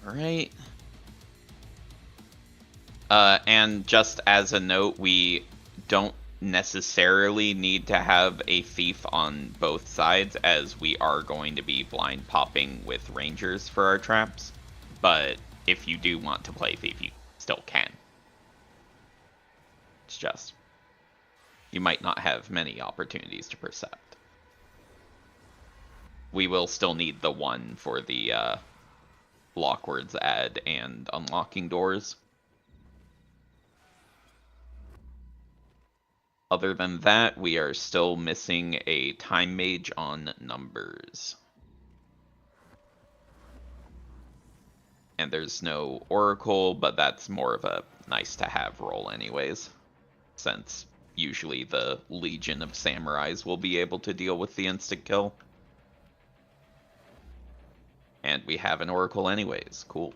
Alright. And just as a note, we don't necessarily need to have a thief on both sides, as we are going to be blind popping with rangers for our traps. But if you do want to play thief, you still can. It's just, you might not have many opportunities to percept. We will still need the one for the blockwords ad and unlocking doors. Other than that, we are still missing a time mage on numbers. And there's no oracle, but that's more of a nice to have role anyways, since usually the legion of samurais will be able to deal with the instant kill. And we have an oracle anyways, cool.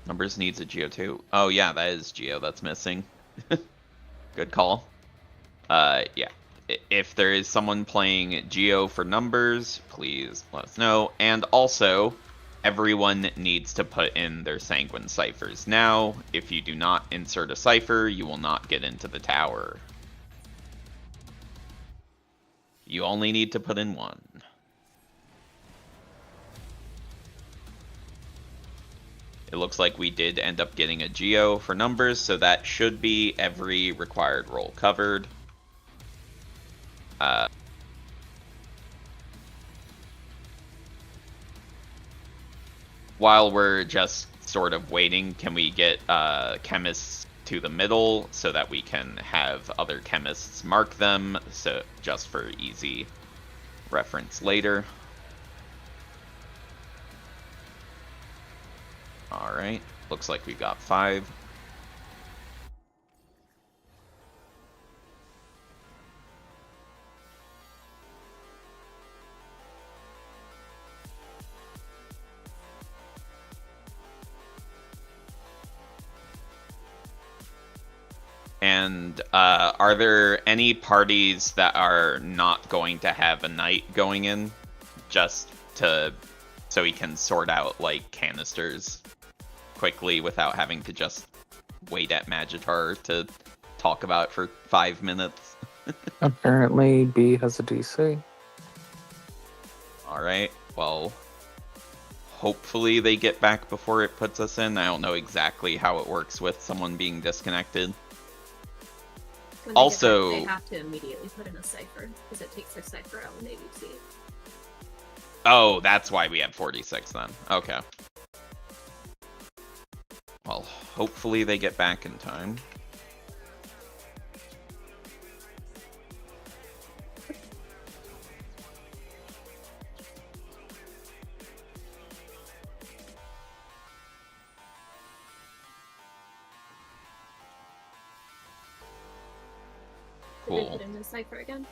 Numbers needs a Geo too. Oh yeah, that is Geo that's missing. Good call. Yeah. If there is someone playing Geo for numbers, please let us know. And also, everyone needs to put in their Sanguine ciphers now. If you do not insert a cipher, you will not get into the tower. You only need to put in one. It looks like we did end up getting a Geo for numbers, so that should be every required role covered. While we're just sort of waiting, can we get chemists to the middle so that we can have other chemists mark them, so just for easy reference later. Alright, looks like we got 5. And are there any parties that are not going to have a knight going in, just to so we can sort out like canisters quickly without having to just wait at Magitar to talk about it for 5 minutes? Apparently, B has a DC. Alright, well, hopefully they get back before it puts us in. I don't know exactly how it works with someone being disconnected. When they Also, get back, they have to immediately put in a cipher, because it takes their cipher out when they see it. oh, that's why we had 46 then. Okay. Well, hopefully they get back in time. Cool. Did they put in the cipher again?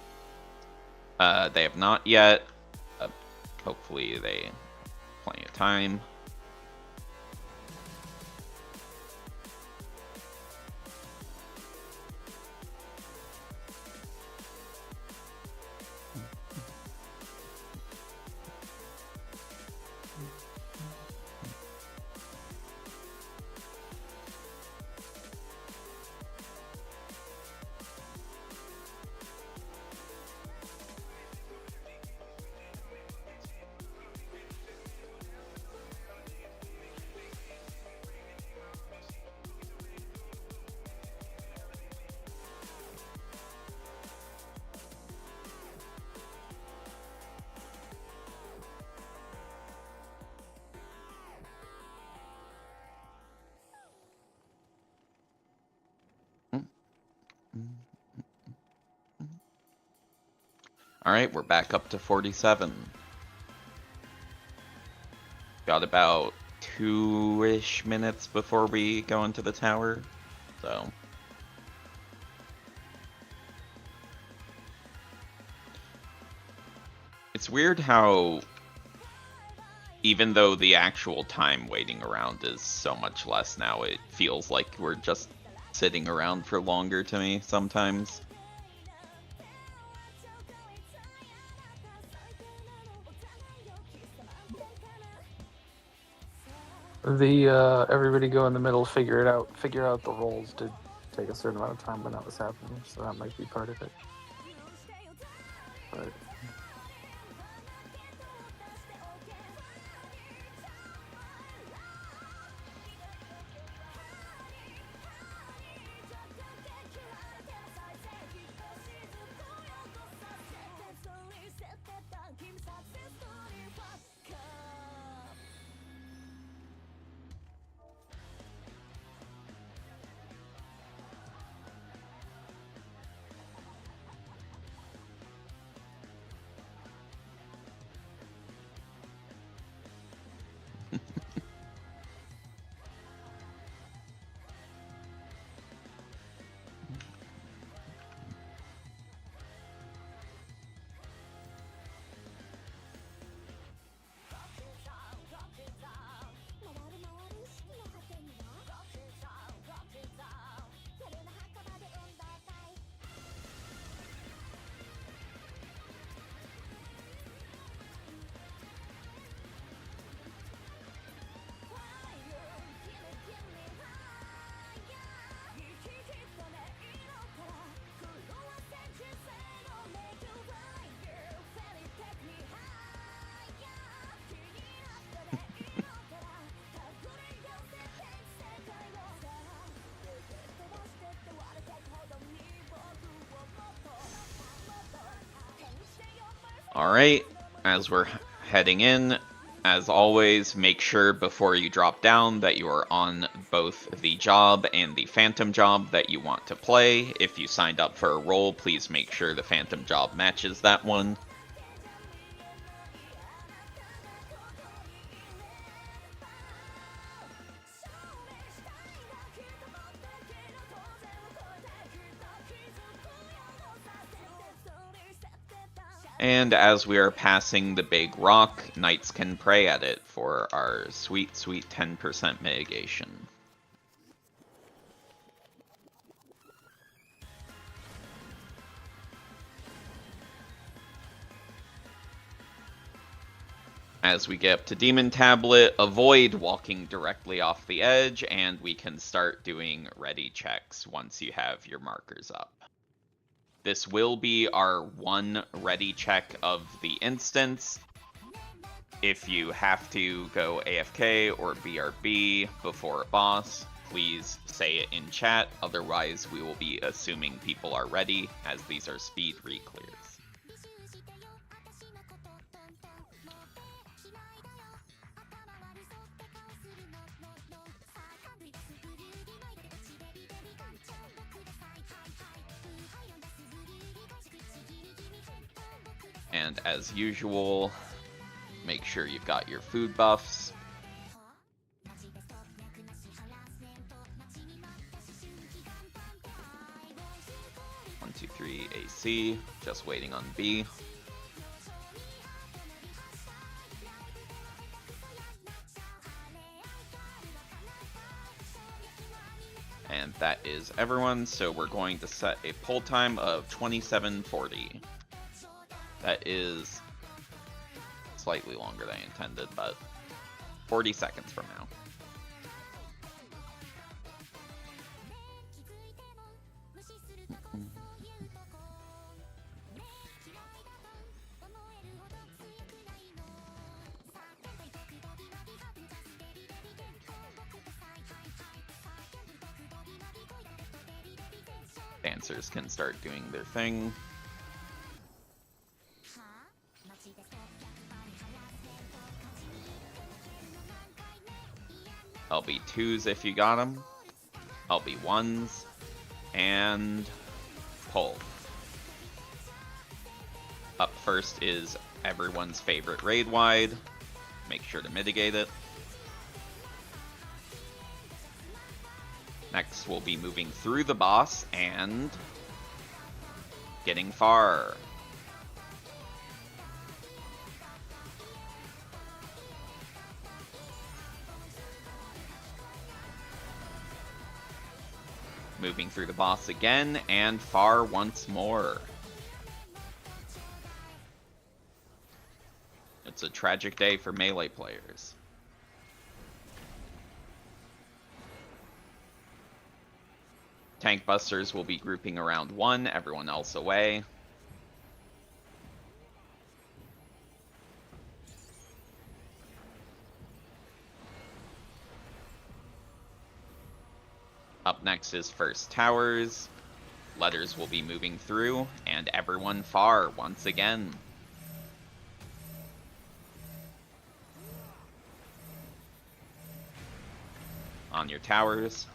They have not yet. Hopefully they have plenty of time. Alright, we're back up to 47. Got about 2-ish minutes before we go into the tower, so... It's weird how, even though the actual time waiting around is so much less now, it feels like we're just sitting around for longer to me sometimes. The everybody go in the middle, figure out the roles did take a certain amount of time when that was happening, so that might be part of it. But Alright, as we're heading in, as always, make sure before you drop down that you are on both the job and the phantom job that you want to play. If you signed up for a role, please make sure the phantom job matches that one. And as we are passing the big rock, knights can pray at it for our sweet, sweet 10% mitigation. As we get up to Demon Tablet, avoid walking directly off the edge, and we can start doing ready checks once you have your markers up. This will be our one ready check of the instance. If you have to go AFK or BRB before a boss, please say it in chat, otherwise we will be assuming people are ready, as these are speed re-clears. And as usual, make sure you've got your food buffs. One, two, three, AC, just waiting on B. And that is everyone, so we're going to set a pull time of 27:40. That is slightly longer than I intended, but 40 seconds from now. Dancers can start doing their thing. I'll be 2s if you got them. I'll be 1s. And pull. Up first is everyone's favorite raid wide. Make sure to mitigate it. Next, we'll be moving through the boss and getting far. Moving through the boss again, and far once more. It's a tragic day for melee players. Tank busters will be grouping around 1, everyone else away. Up next is first towers. Letters will be moving through, and everyone far once again. On your towers.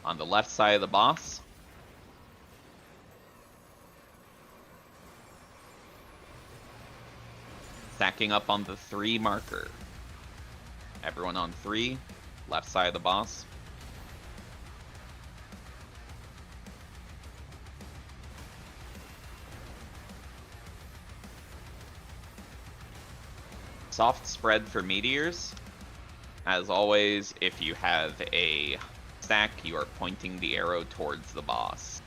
On the left side of the boss. Stacking up on the 3 marker. Everyone on 3, left side of the boss. Soft spread for meteors. As always, if you have a stack, you are pointing the arrow towards the boss.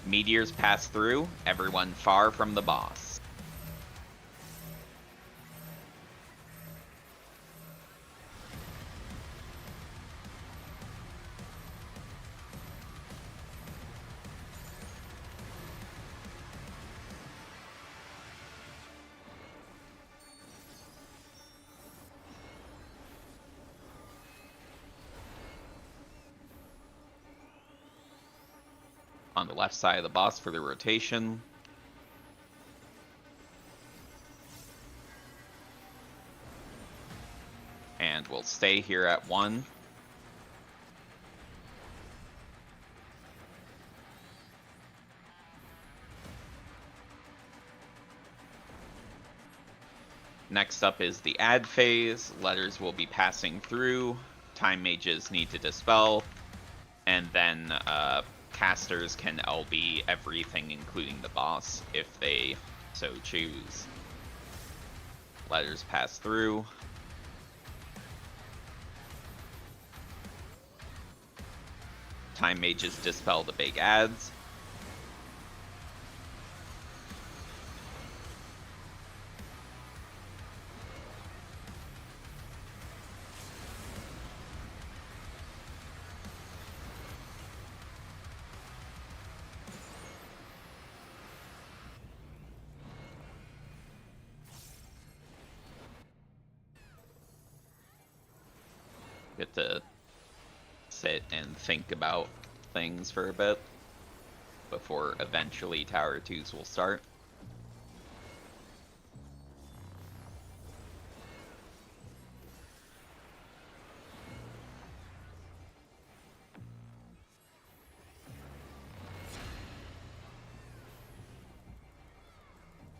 Meteors pass through, everyone far from the boss. On the left side of the boss for the rotation. And we'll stay here at 1. Next up is the add phase. Letters will be passing through. Time mages need to dispel. And then casters can LB everything, including the boss, if they so choose. Letters pass through. Time mages dispel the big adds. Get to sit and think about things for a bit before eventually Tower 2s will start.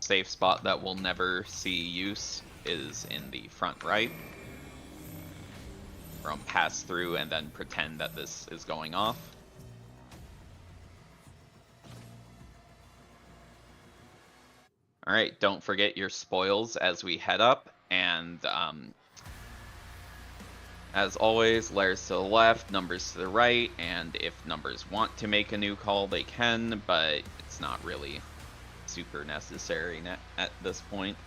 Safe spot that will never see use is in the front right. From pass through and then pretend that this is going off. Alright, don't forget your spoils as we head up, and as always, layers to the left, numbers to the right, and if numbers want to make a new call, they can, but it's not really super necessary at this point.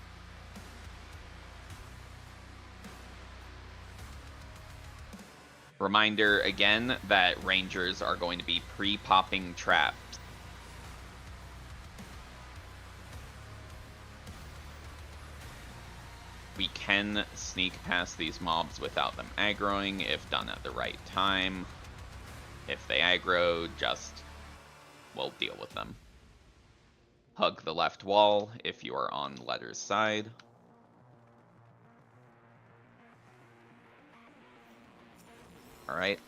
Reminder again that rangers are going to be pre-popping traps. We can sneak past these mobs without them aggroing if done at the right time. If they aggro, we'll deal with them. Hug the left wall if you are on Letter's side. Alright.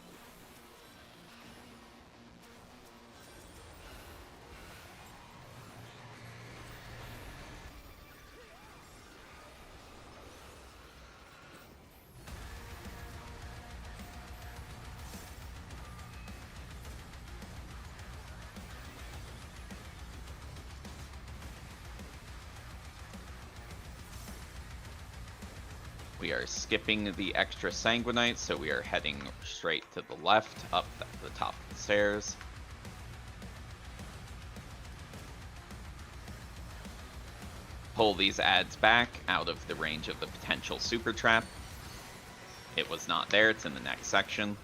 We are skipping the extra sanguinite, so we are heading straight to the left, up the top of the stairs. Pull these adds back out of the range of the potential super trap. It was not there, it's in the next section.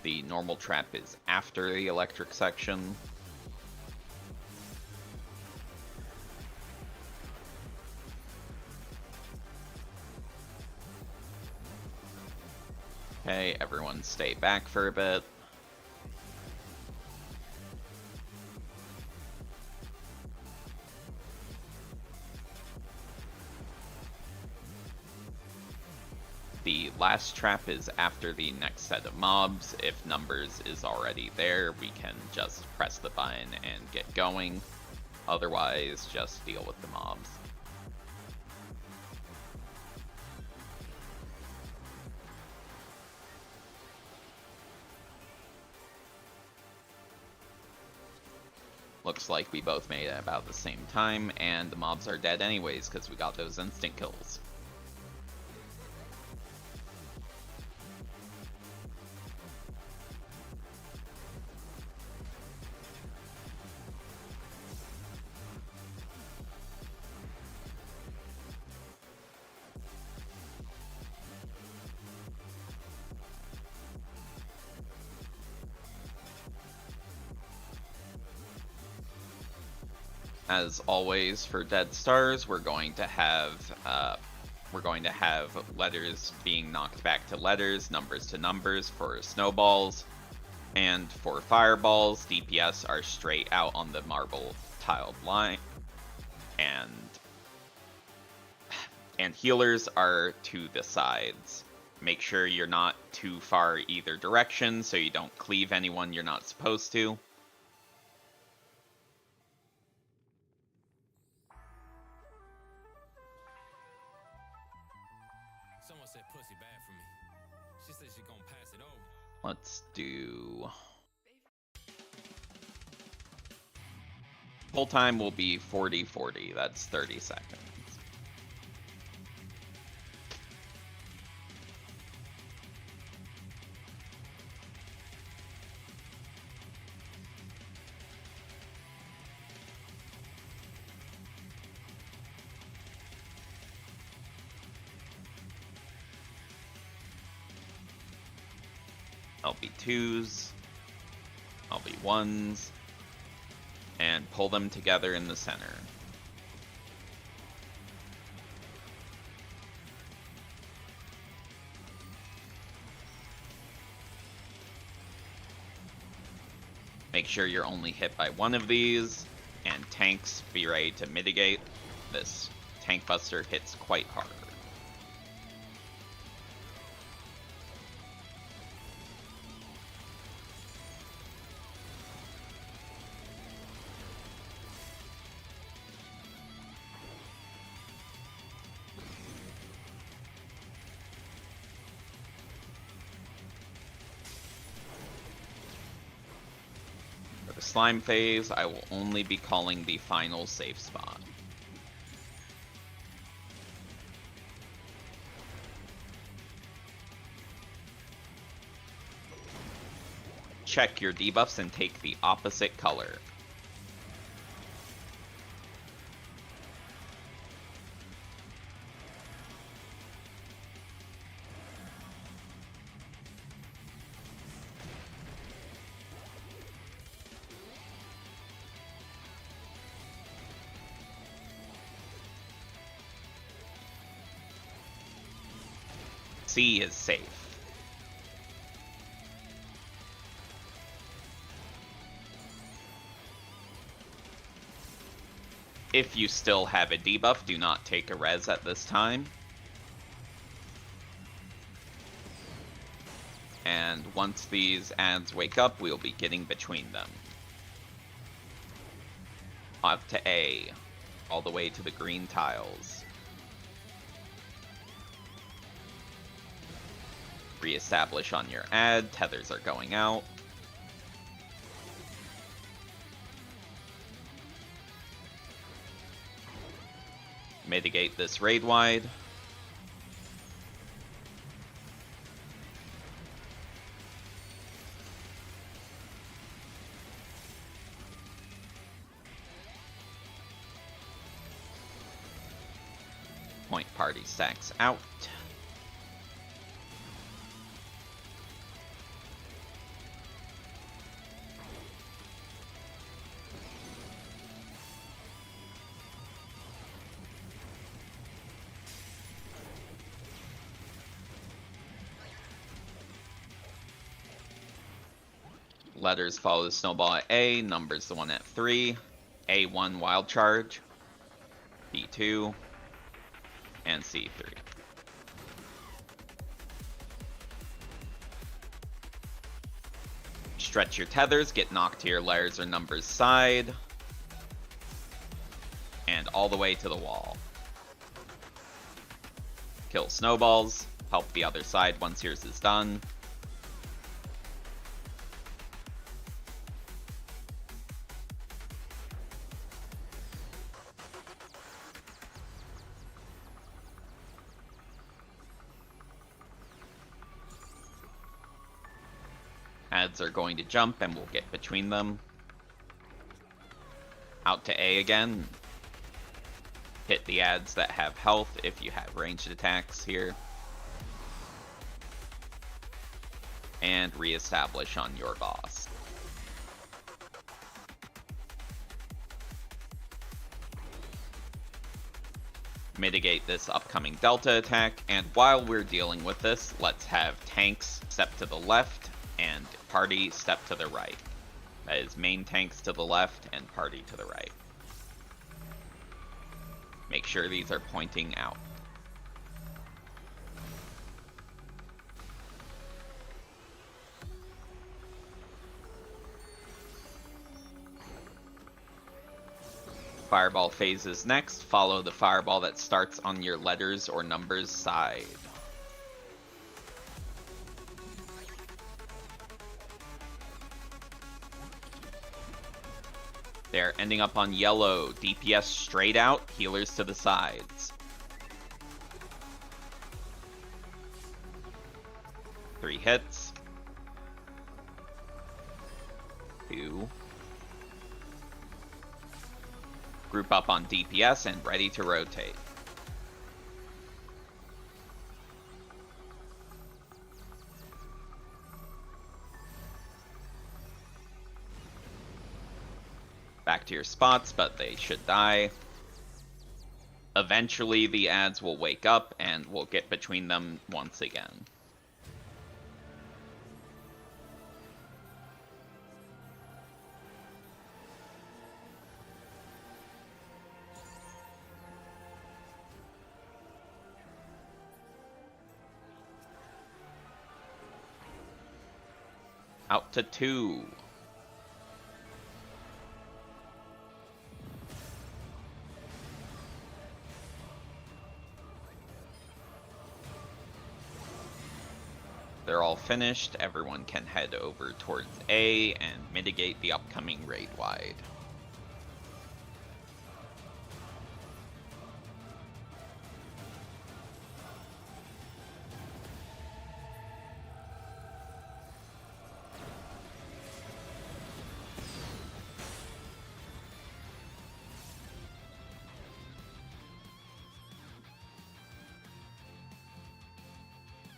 The normal trap is after the electric section. Okay, everyone stay back for a bit. The last trap is after the next set of mobs. If numbers is already there, we can just press the button and get going. Otherwise, just deal with the mobs. Looks like we both made it about the same time, and the mobs are dead anyways because we got those instant kills. As always, for Dead Stars, we're going to have letters being knocked back to letters, numbers to numbers for snowballs, and for fireballs, DPS are straight out on the marble tiled line, and healers are to the sides. Make sure you're not too far either direction so you don't cleave anyone you're not supposed to. Someone said pussy bad for me. She said she gonna pass it over. Let's do... Full time will be 40-40. That's 30 seconds. LB2s, LB1s, and pull them together in the center. Make sure you're only hit by one of these, and tanks be ready to mitigate. This tank buster hits quite hard. Slime phase, I will only be calling the final safe spot. Check your debuffs and take the opposite color. C is safe. If you still have a debuff, do not take a res at this time. And once these ads wake up, we'll be getting between them. Up to A, all the way to the green tiles. Reestablish on your ad, tethers are going out. Mitigate this raid wide. Point party stacks out. Letters follow the snowball at A, numbers the one at 3, A1 wild charge, B2, and C3. Stretch your tethers, get knocked to your letters or numbers side, and all the way to the wall. Kill snowballs, help the other side once yours is done. Ads are going to jump and we'll get between them. Out to A again. Hit the ads that have health if you have ranged attacks here. And reestablish on your boss. Mitigate this upcoming Delta attack, and while we're dealing with this, let's have tanks step to the left and party step to the right. That is main tanks to the left and party to the right. Make sure these are pointing out. Fireball phases next. Follow the fireball that starts on your letters or numbers side. They're ending up on yellow. DPS straight out, healers to the sides. 3 hits. 2. Group up on DPS and ready to rotate. Back to your spots, but they should die. Eventually the ads will wake up and we'll get between them once again. Out to 2. They're all finished. Everyone can head over towards A and mitigate the upcoming raid wide.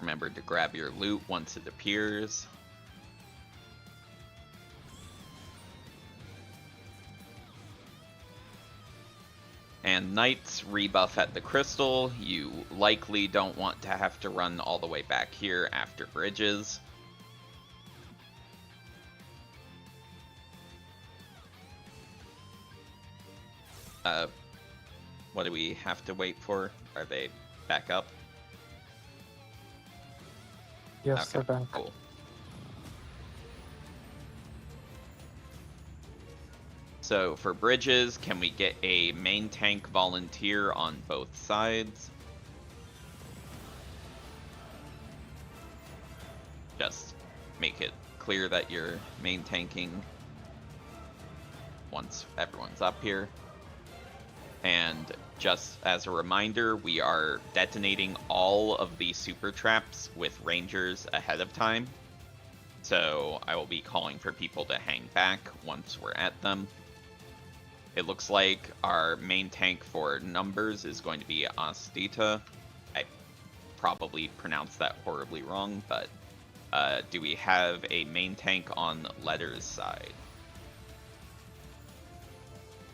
Remember to grab your loot once it appears. And Knights rebuff at the crystal. You likely don't want to have to run all the way back here after bridges. What do we have to wait for? Are they back up? Yes, they're back. Cool. So for bridges, can we get a main tank volunteer on both sides? Just make it clear that you're main tanking once everyone's up here. And just as a reminder, we are detonating all of the super traps with rangers ahead of time. So I will be calling for people to hang back once we're at them. It looks like our main tank for numbers is going to be Astita. I probably pronounced that horribly wrong, but do we have a main tank on Letters' side?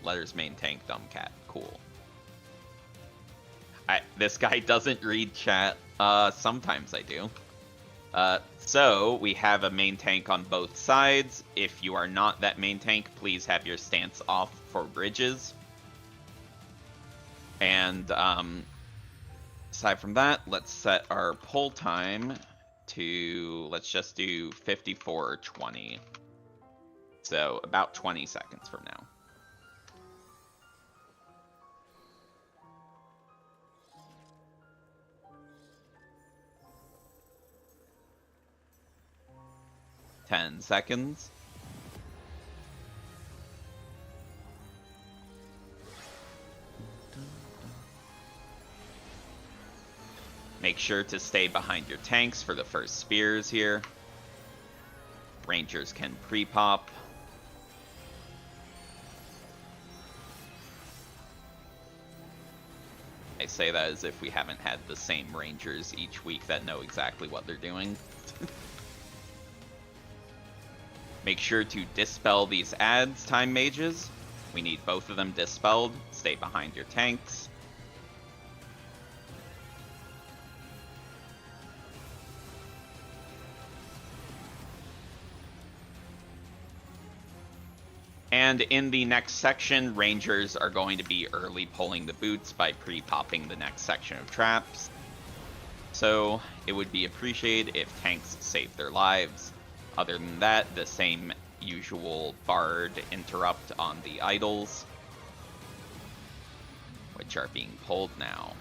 Letters main tank, Dumbcat. Cool. This guy doesn't read chat. Sometimes I do. So we have a main tank on both sides. If you are not that main tank, please have your stance off for bridges. And aside from that, let's set our pull time to, let's just do 54:20. So about 20 seconds from now. Ten seconds. Make sure to stay behind your tanks for the first spears here. Rangers can pre-pop. I say that as if we haven't had the same rangers each week that know exactly what they're doing. Make sure to dispel these ads, time mages. We need both of them dispelled. Stay behind your tanks. And in the next section, rangers are going to be early pulling the boots by pre-popping the next section of traps. So it would be appreciated if tanks save their lives. Other than that, the same usual bard interrupt on the idols, which are being pulled now.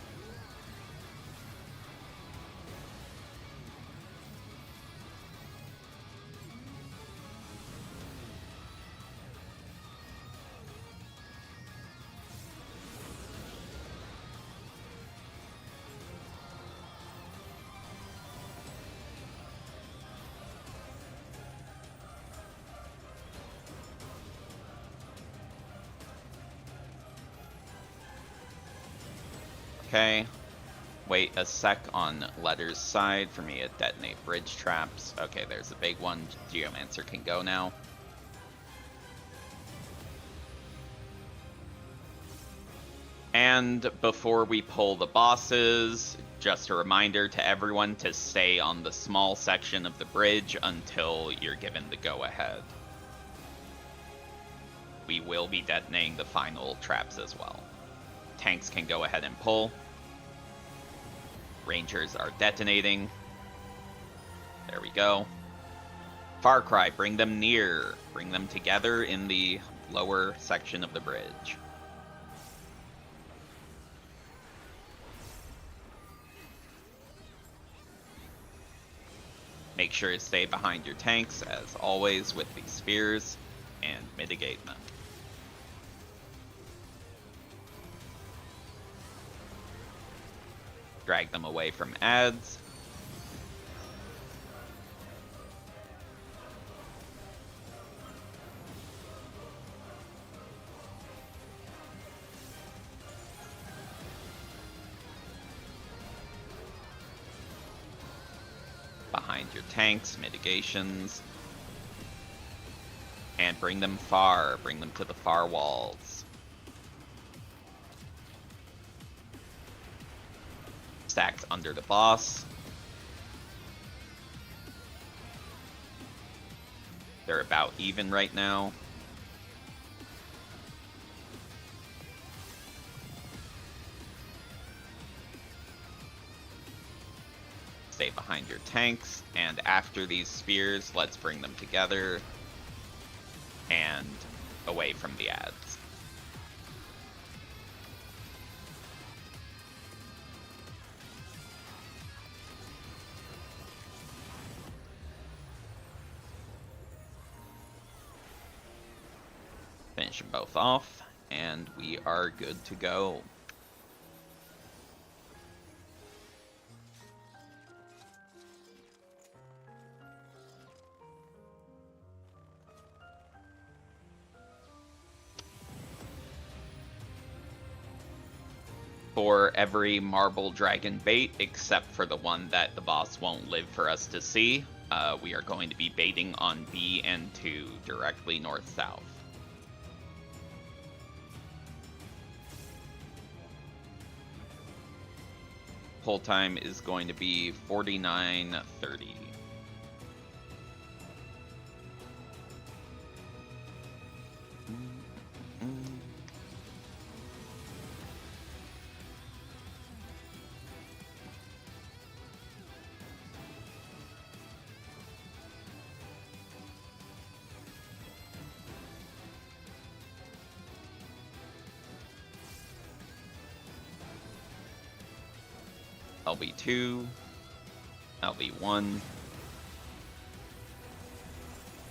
Okay, wait a sec on Letters' side for me to detonate bridge traps. Okay, there's a big one. Geomancer can go now. And before we pull the bosses, just a reminder to everyone to stay on the small section of the bridge until you're given the go-ahead. We will be detonating the final traps as well. Tanks can go ahead and pull. Rangers are detonating. There we go. Far Cry, bring them near. Bring them together in the lower section of the bridge. Make sure to stay behind your tanks, as always, with these spears, and mitigate them. Drag them away from ads. Behind your tanks, mitigations. And bring them far, bring them to the far walls. Stacked under the boss. They're about even right now. Stay behind your tanks, and after these spears, let's bring them together and away from the ads. Finish them both off, and we are good to go. For every marble dragon bait, except for the one that the boss won't live for us to see, we are going to be baiting on B and 2 directly north-south. Pull time is going to be 49:30. LB2, LB1,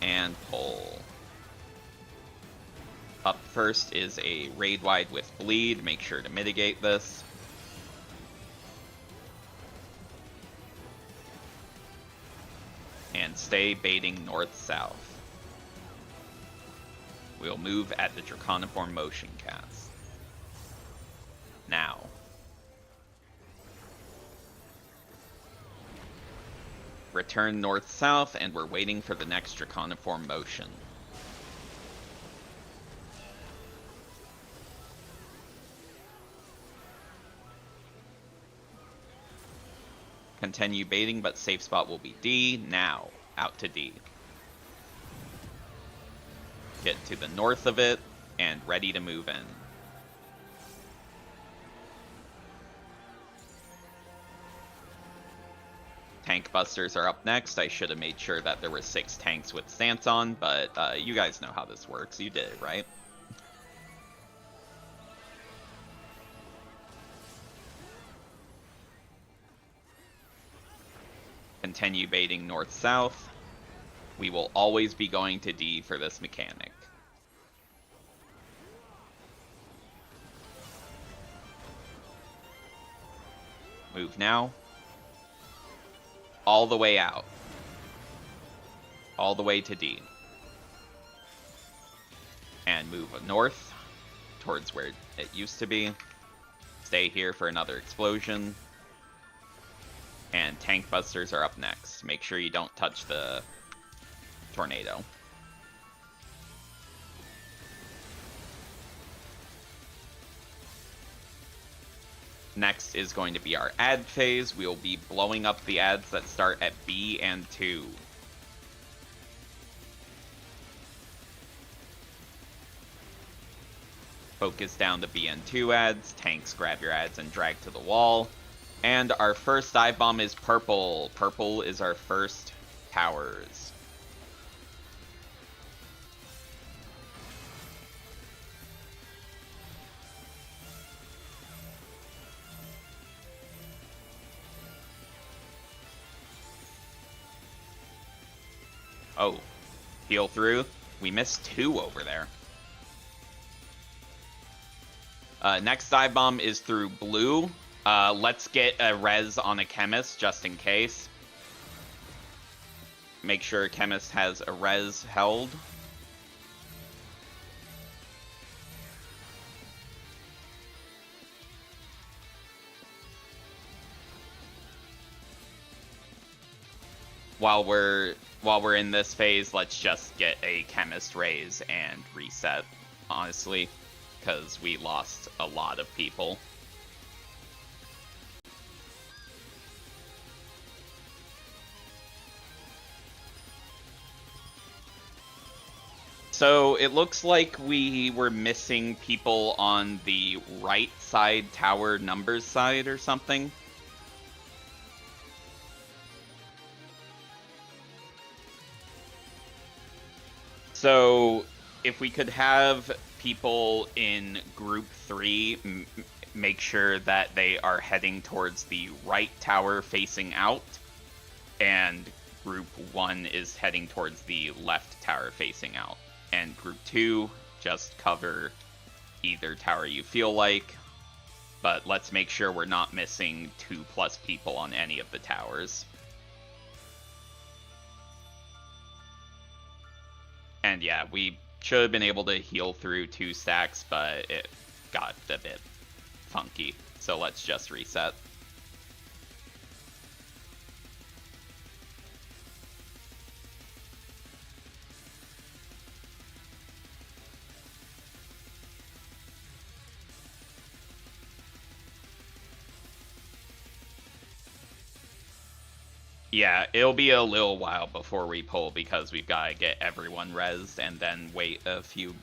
and pull. Up first is a raid wide with bleed. Make sure to mitigate this. And stay baiting north-south. We'll move at the Draconiform motion cast. Now. Return north-south, and we're waiting for the next Draconiform motion. Continue baiting, but safe spot will be D. Now, out to D. Get to the north of it, and ready to move in. Tank busters are up next. I should have made sure that there were 6 tanks with stance on, but you guys know how this works. You did it, right? Continue baiting north-south. We will always be going to D for this mechanic. Move now. All the way out. All the way to D. And move north towards where it used to be. Stay here for another explosion. And tank busters are up next. Make sure you don't touch the tornado. Next is going to be our ad phase. We'll be blowing up the ads that start at B and 2. Focus down the B and 2 ads. Tanks grab your ads and drag to the wall. And our first dive bomb is purple. Purple is our first towers. Oh, heal through. We missed 2 over there. Next dive bomb is through blue. Let's get a res on a chemist just in case. Make sure a chemist has a res held. While we're in this phase, let's just get a chemist raise and reset, honestly, because we lost a lot of people. So it looks like we were missing people on the right side tower numbers side or something. So if we could have people in group 3 make sure that they are heading towards the right tower facing out, and group 1 is heading towards the left tower facing out. And group 2, just cover either tower you feel like, but let's make sure we're not missing 2+ people on any of the towers. And yeah, we should have been able to heal through 2 stacks, but it got a bit funky. So let's just reset. Yeah, it'll be a little while before we pull because we've got to get everyone rezzed and then wait a few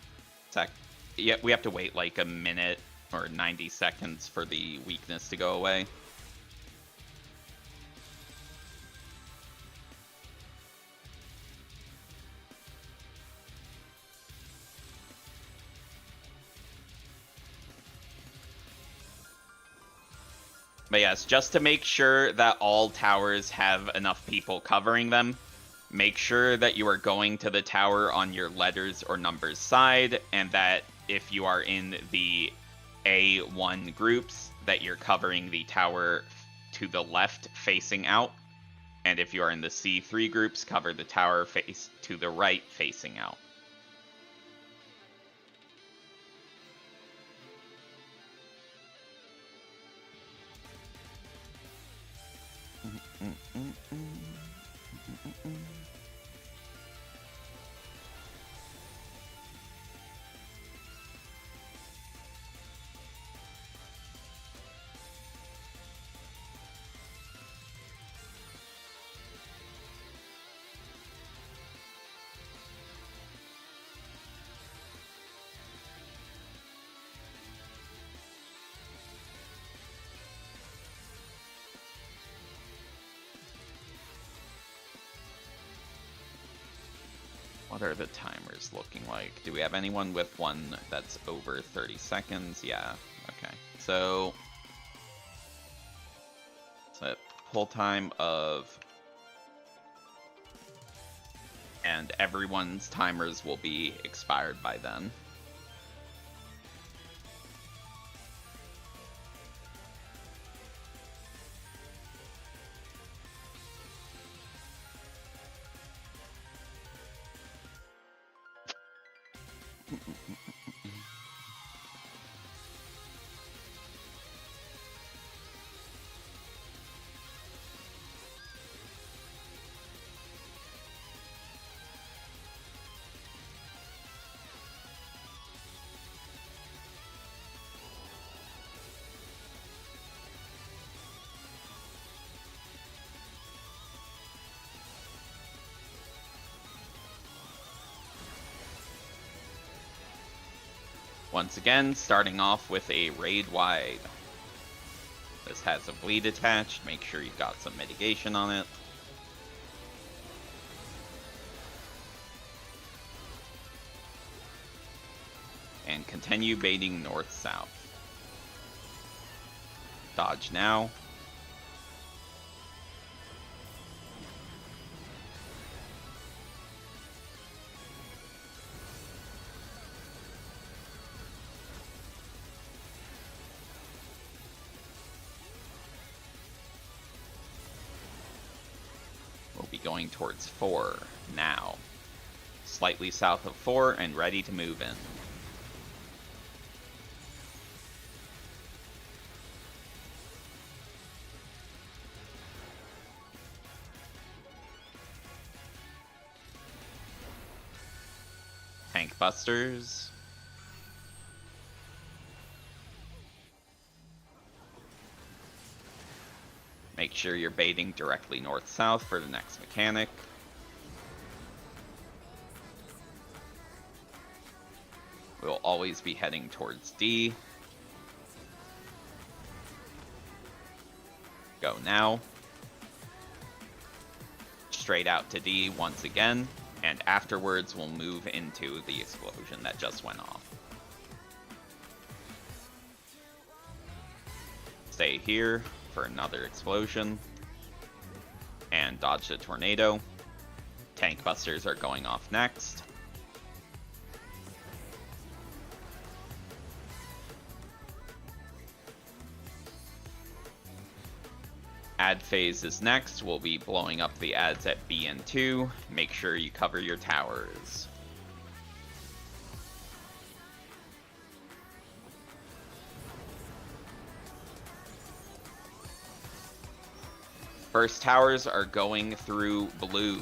Yeah, we have to wait like a minute or 90 seconds for the weakness to go away. But yes, just to make sure that all towers have enough people covering them, make sure that you are going to the tower on your letters or numbers side, and that if you are in the A1 groups, that you're covering the tower to the left facing out. And if you are in the C3 groups, cover the tower face to the right facing out. What are the timers looking like? Do we have anyone with one that's over 30 seconds? Yeah, okay. So, set pull time of... And everyone's timers will be expired by then. Once again, starting off with a raid wide. This has a bleed attached, make sure you've got some mitigation on it. And continue baiting north-south. Dodge now. Going towards 4 now. Slightly south of 4 and ready to move in. Tank busters. Make sure you're baiting directly north-south for the next mechanic. We'll always be heading towards D. Go now. Straight out to D once again, And afterwards, we'll move into the explosion that just went off. Stay here for another explosion. And dodge the tornado. Tank busters are going off next. Ad phase is next. We'll be blowing up the ads at B and 2. Make sure you cover your towers. First towers are going through blue.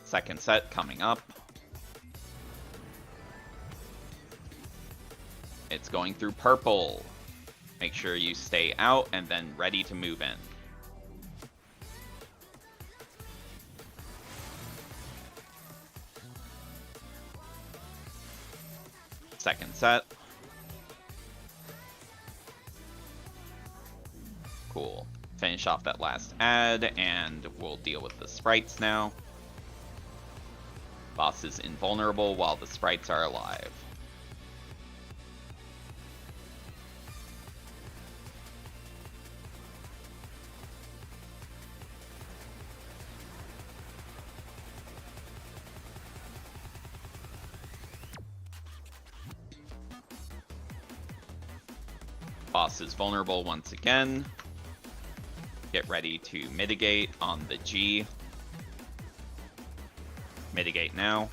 Second set coming up. It's going through purple. Make sure you stay out and then ready to move in. Second set. Cool. Finish off that last ad, and we'll deal with the sprites now. Boss is invulnerable while the sprites are alive. Boss is vulnerable once again. Get ready to mitigate on the G. Mitigate now.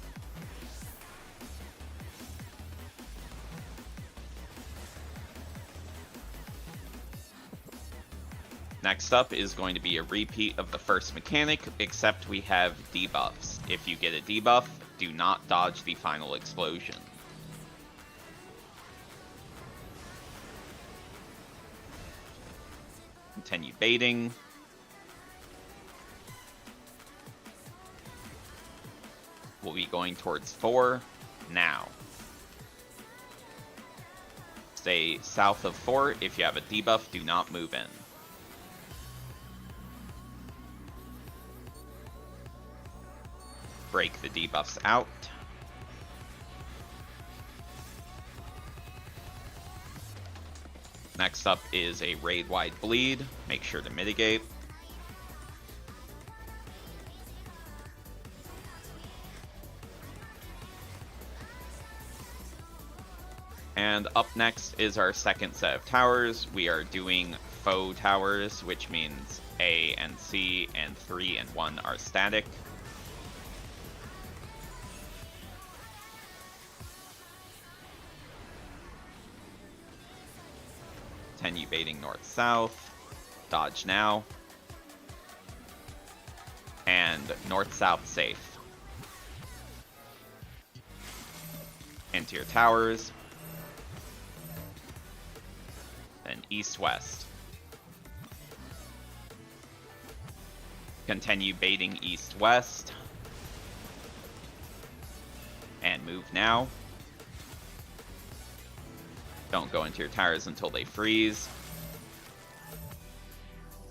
Next up is going to be a repeat of the first mechanic, except we have debuffs. If you get a debuff, do not dodge the final explosion. Continue baiting. We'll be going towards 4 now. Stay south of 4. If you have a debuff, do not move in. Break the debuffs out. Next up is a raid-wide bleed. Make sure to mitigate. And up next is our second set of towers. We are doing faux towers, which means A and C and 3 and 1 are static. Continue baiting north-south. Dodge now. And north-south safe. Into your towers. Then east-west. Continue baiting east-west. And move now. Don't go into your towers until they freeze.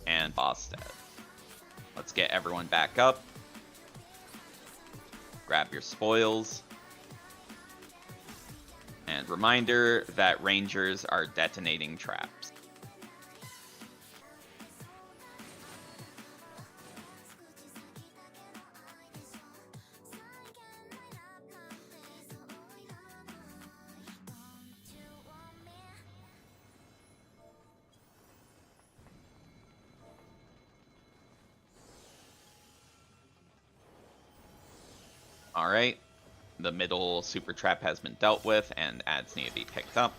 And boss dead. Let's get everyone back up. Grab your spoils. And reminder that rangers are detonating traps. Alright, the middle super trap has been dealt with and ads need to be picked up.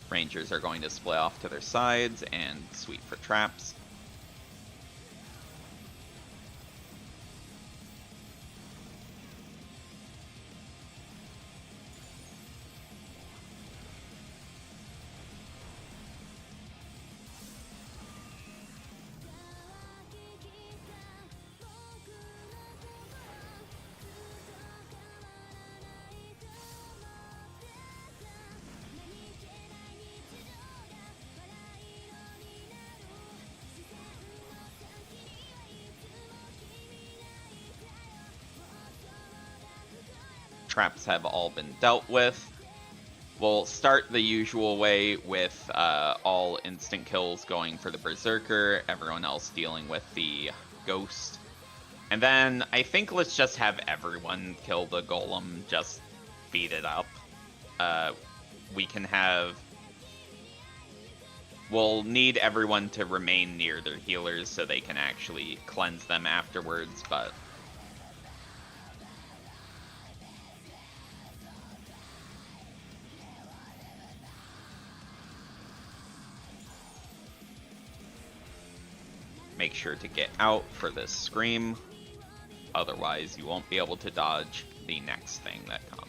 Rangers are going to split off to their sides and sweep for traps. traps have all been dealt with. We'll start the usual way with all instant kills going for the Berserker, everyone else dealing with the Ghost. And then I think let's just have everyone kill the Golem, just beat it up. We can have... We'll need everyone to remain near their healers so they can actually cleanse them afterwards, but... Make sure to get out for this Scream, otherwise you won't be able to dodge the next thing that comes.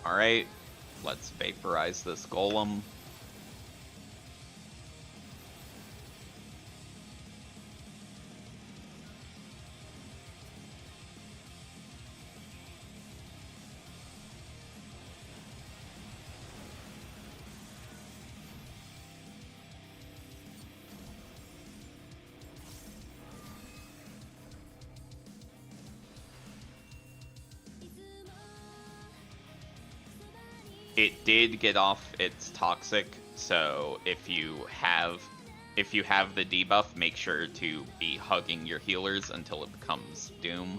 Alright, let's vaporize this Golem. It did get off its toxic, so if you have the debuff, make sure to be hugging your healers until it becomes Doom.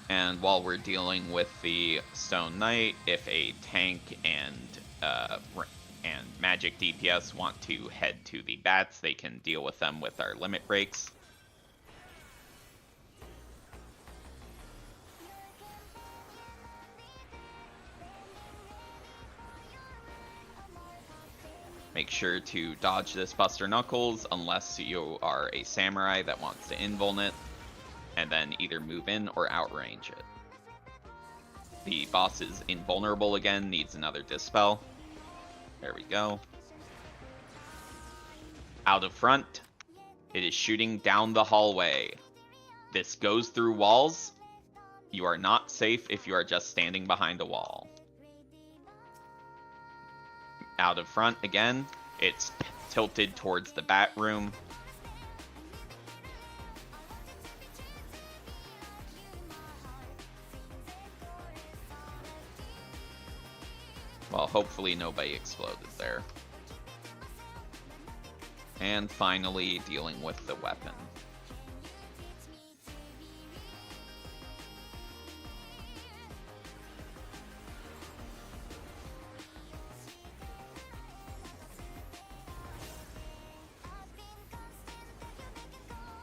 And while we're dealing with the Stone Knight, if a tank and magic DPS want to head to the bats, they can deal with them with our limit breaks. Make sure to dodge this Buster Knuckles unless you are a samurai that wants to invuln it, and then either move in or outrange it. The boss is invulnerable again, needs another Dispel. There we go. Out of front, it is shooting down the hallway. This goes through walls. You are not safe if you are just standing behind a wall. Out of front again, it's tilted towards the bat room. Well, hopefully nobody exploded there. And finally, dealing with the weapon.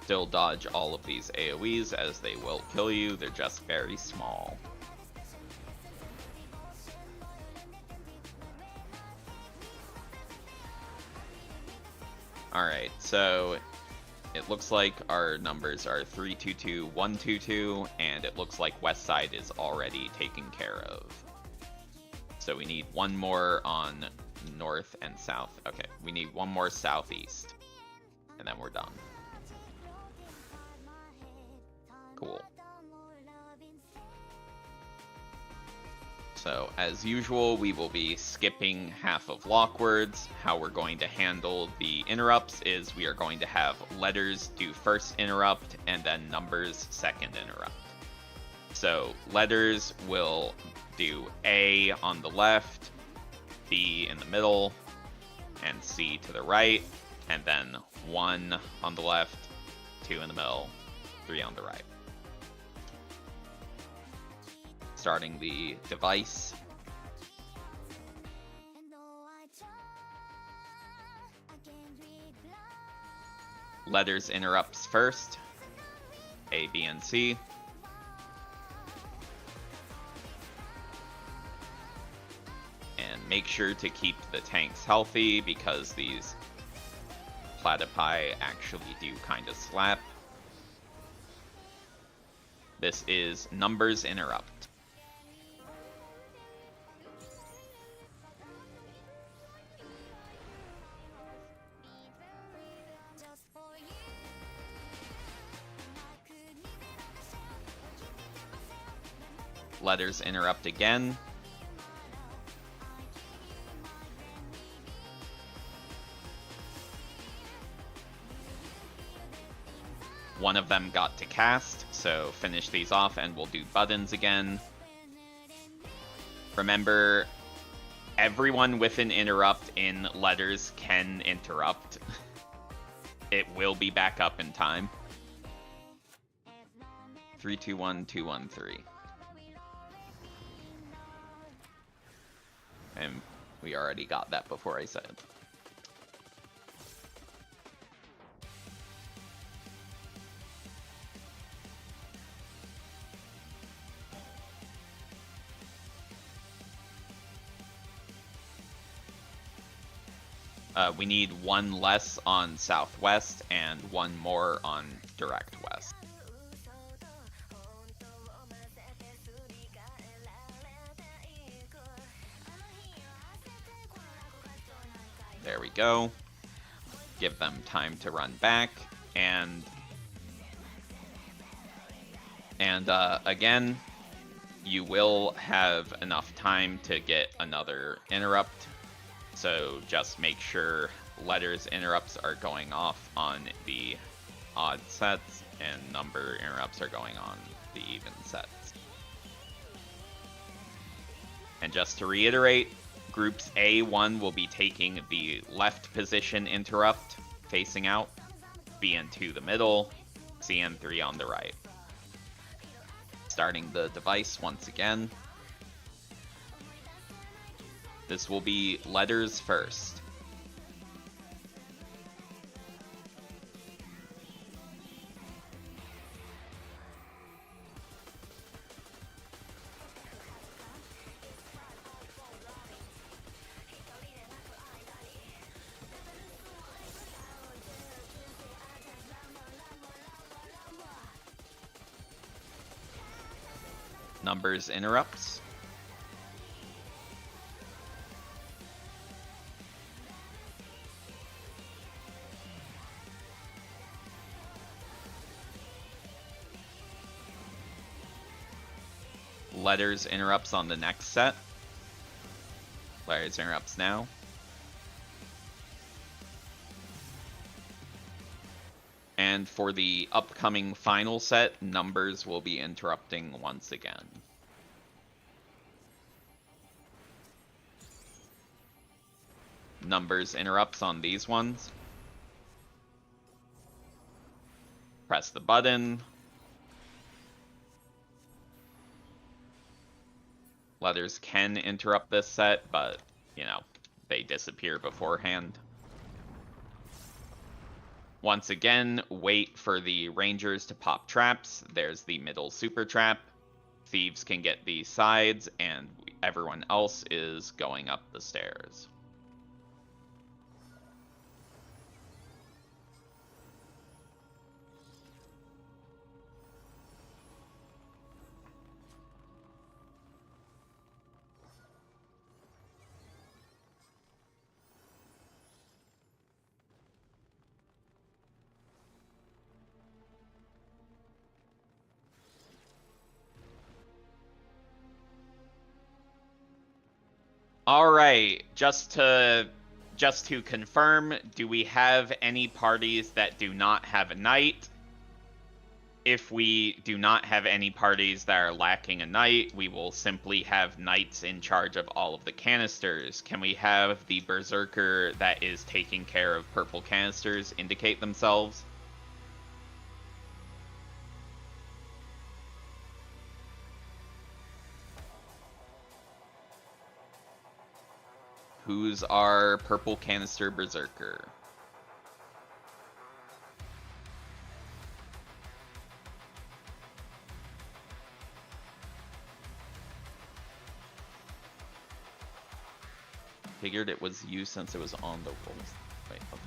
Still dodge all of these AoEs as they will kill you, they're just very small. Alright, so it looks like our numbers are 322, 122, and it looks like West Side is already taken care of. So we need one more on North and South. Okay, we need one more Southeast, and then we're done. Cool. So, as usual, we will be skipping half of Lockwords. How we're going to handle the interrupts is we are going to have letters do first interrupt, and then numbers second interrupt. So, letters will do A on the left, B in the middle, and C to the right, and then 1 on the left, 2 in the middle, 3 on the right. Starting the device. Letters interrupts first. A, B, and C. And make sure to keep the tanks healthy because these platypi actually do kind of slap. This is numbers interrupt. Letters interrupt again. One of them got to cast, so finish these off and we'll do buttons again. Remember, everyone with an interrupt in letters can interrupt. It will be back up in time. 3, 2, 1, 2, 1, 3. And we already got that before I said. We need one less on southwest and one more on direct west. There we go. Give them time to run back, and again, you will have enough time to get another interrupt. So just make sure letters interrupts are going off on the odd sets and number interrupts are going on the even sets. And just to reiterate, groups A1 will be taking the left position interrupt facing out, B and 2 the middle, C and 3 on the right. Starting the device once again. This will be letters first. Numbers interrupts. Letters interrupts on the next set. Letters interrupts now. And for the upcoming final set, numbers will be interrupting once again. Numbers interrupts on these ones. Press the button. Letters can interrupt this set, but, you know, they disappear beforehand. Once again, wait for the rangers to pop traps. There's the middle super trap. Thieves can get the sides, and everyone else is going up the stairs. All right, just to confirm, do we have any parties that do not have a knight? If we do not have any parties that are lacking a knight, we will simply have knights in charge of all of the canisters. Can we have the berserker that is taking care of purple canisters indicate themselves? Who's our purple canister berserker? Figured it was you since it was on the rolls. Wait, okay.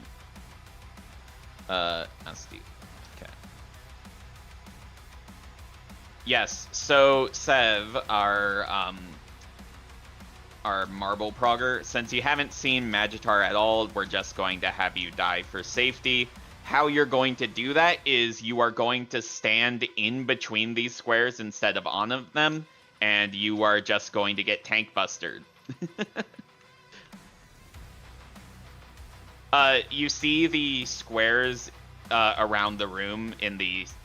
SD. Okay. Yes, so Sev, our marble progger, since you haven't seen Magitar at all, we're just going to have you die for safety. How you're going to do that is you are going to stand in between these squares instead of on of them, and you are just going to get tank bustered. You see the squares around the room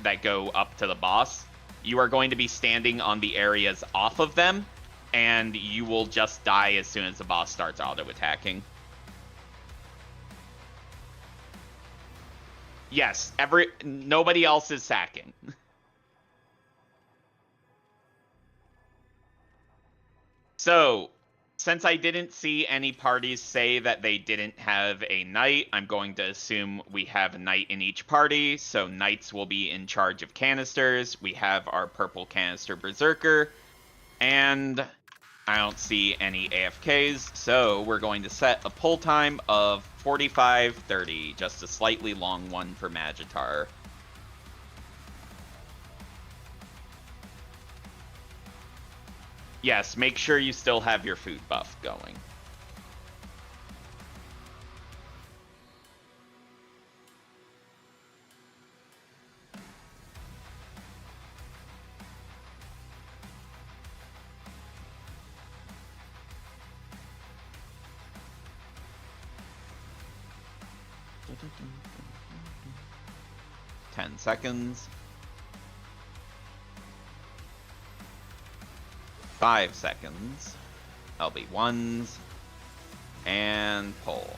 that go up to the boss. You are going to be standing on the areas off of them, and you will just die as soon as the boss starts auto-attacking. Yes, nobody else is sacking. So, since I didn't see any parties say that they didn't have a knight, I'm going to assume we have a knight in each party, so knights will be in charge of canisters. We have our purple canister berserker, and I don't see any AFKs, so we're going to set a pull time of 45-30, just a slightly long one for Magitar. Yes, make sure you still have your food buff going. Ten seconds. 5 seconds. LB1s. And pull.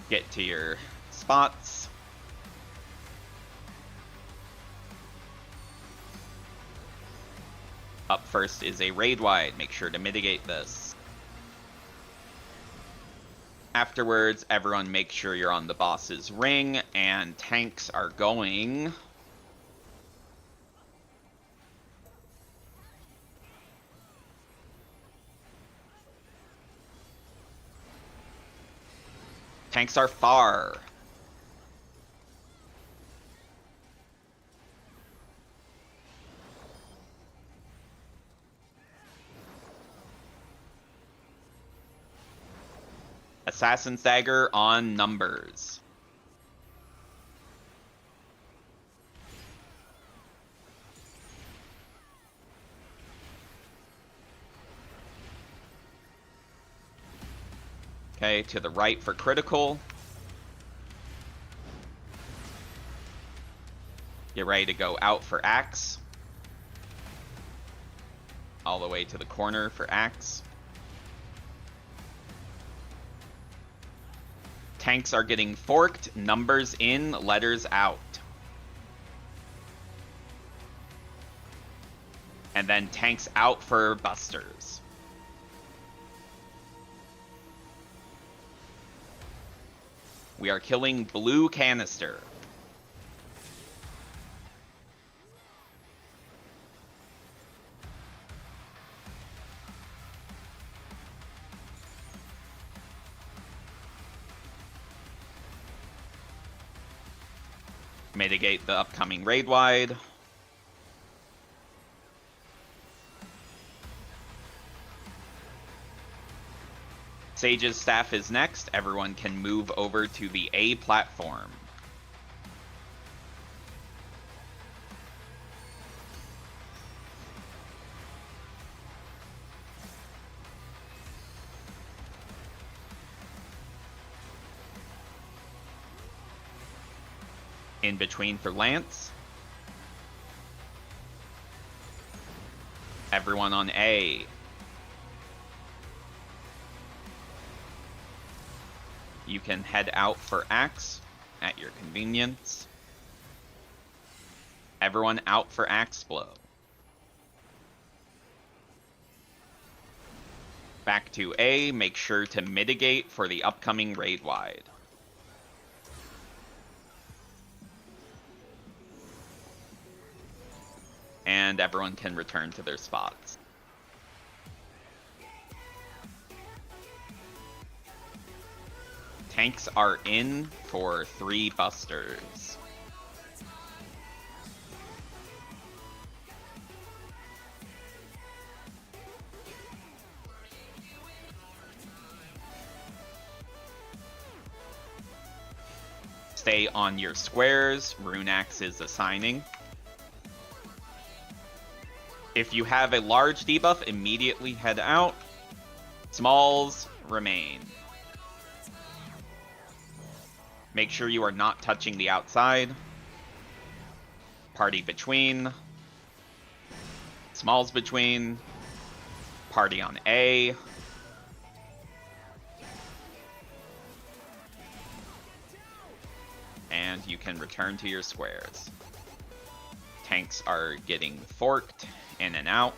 Get to your spots. Up first is a raid wide. Make sure to mitigate this. Afterwards, everyone make sure you're on the boss's ring, and tanks are going... Tanks are far. Assassin's Dagger on numbers. Okay, to the right for critical. Get ready to go out for axe. All the way to the corner for axe. Tanks are getting forked, numbers in, letters out. And then tanks out for busters. We are killing blue canister. Mitigate the upcoming raid wide. Sage's staff is next. Everyone can move over to the A platform. In between for Lance. Everyone on A. You can head out for Axe at your convenience. Everyone out for Axe Blow. Back to A, make sure to mitigate for the upcoming raid wide. And everyone can return to their spots. Tanks are in for 3 busters. Stay on your squares. Runax is assigning. If you have a large debuff, immediately head out. Smalls remain. Make sure you are not touching the outside. Party between. Smalls between. Party on A. And you can return to your squares. Tanks are getting forked in and out.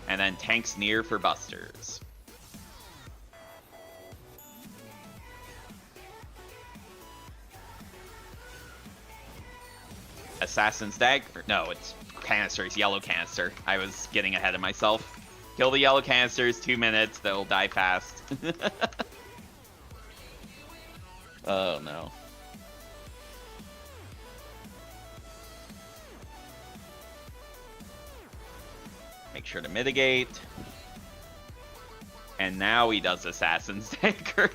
And then tanks near for busters. Assassin's Dagger. No, it's canisters, yellow canister. I was getting ahead of myself. Kill the yellow canisters, 2 minutes, they'll die fast. Oh no. Make sure to mitigate. And now he does Assassin's Dagger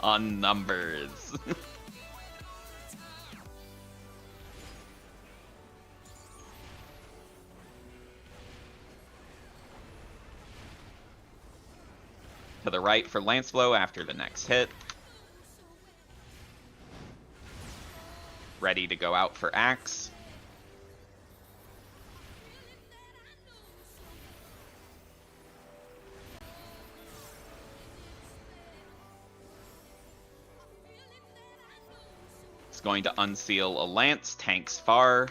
on numbers. To the right for Lance Blow after the next hit. Ready to go out for Axe. It's going to unseal a Lance, tanks far.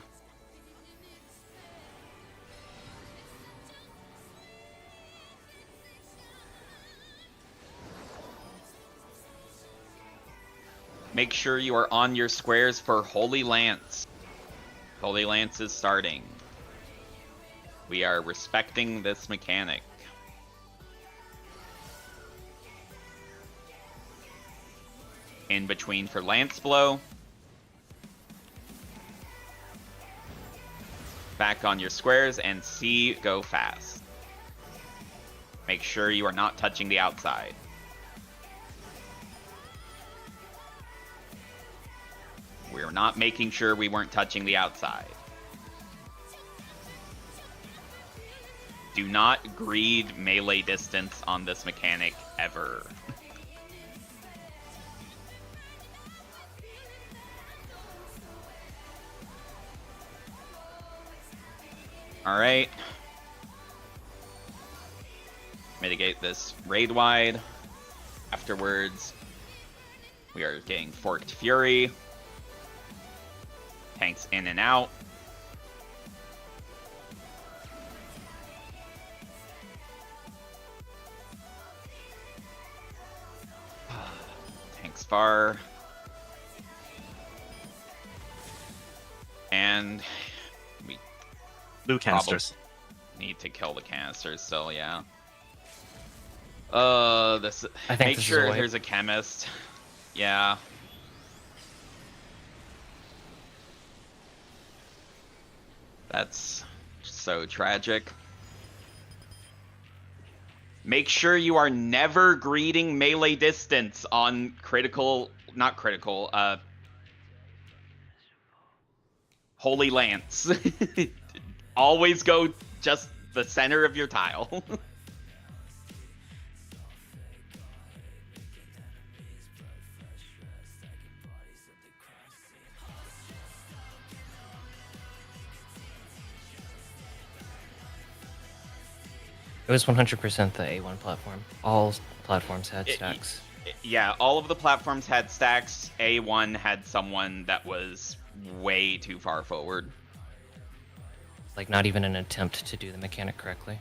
Make sure you are on your squares for Holy Lance. Holy Lance is starting. We are respecting this mechanic. In between for Lance Blow. Back on your squares and C, go fast. Make sure you are not touching the outside. We're not making sure we weren't touching the outside. Do not greed melee distance on this mechanic ever. Alright. Mitigate this raid wide. Afterwards, we are getting Forked Fury. Tanks in and out. Tanks far. And we Blue canisters. need to kill the canisters, so yeah. This. I think Make this is sure a wipe. there's a chemist. Yeah. That's so tragic. Make sure you are never greeting melee distance on critical, not critical, Holy Lance. Always go just the center of your tile. It was 100% the A1 platform. All platforms had stacks. Yeah, all of the platforms had stacks. A1 had someone that was way too far forward. Like, not even an attempt to do the mechanic correctly.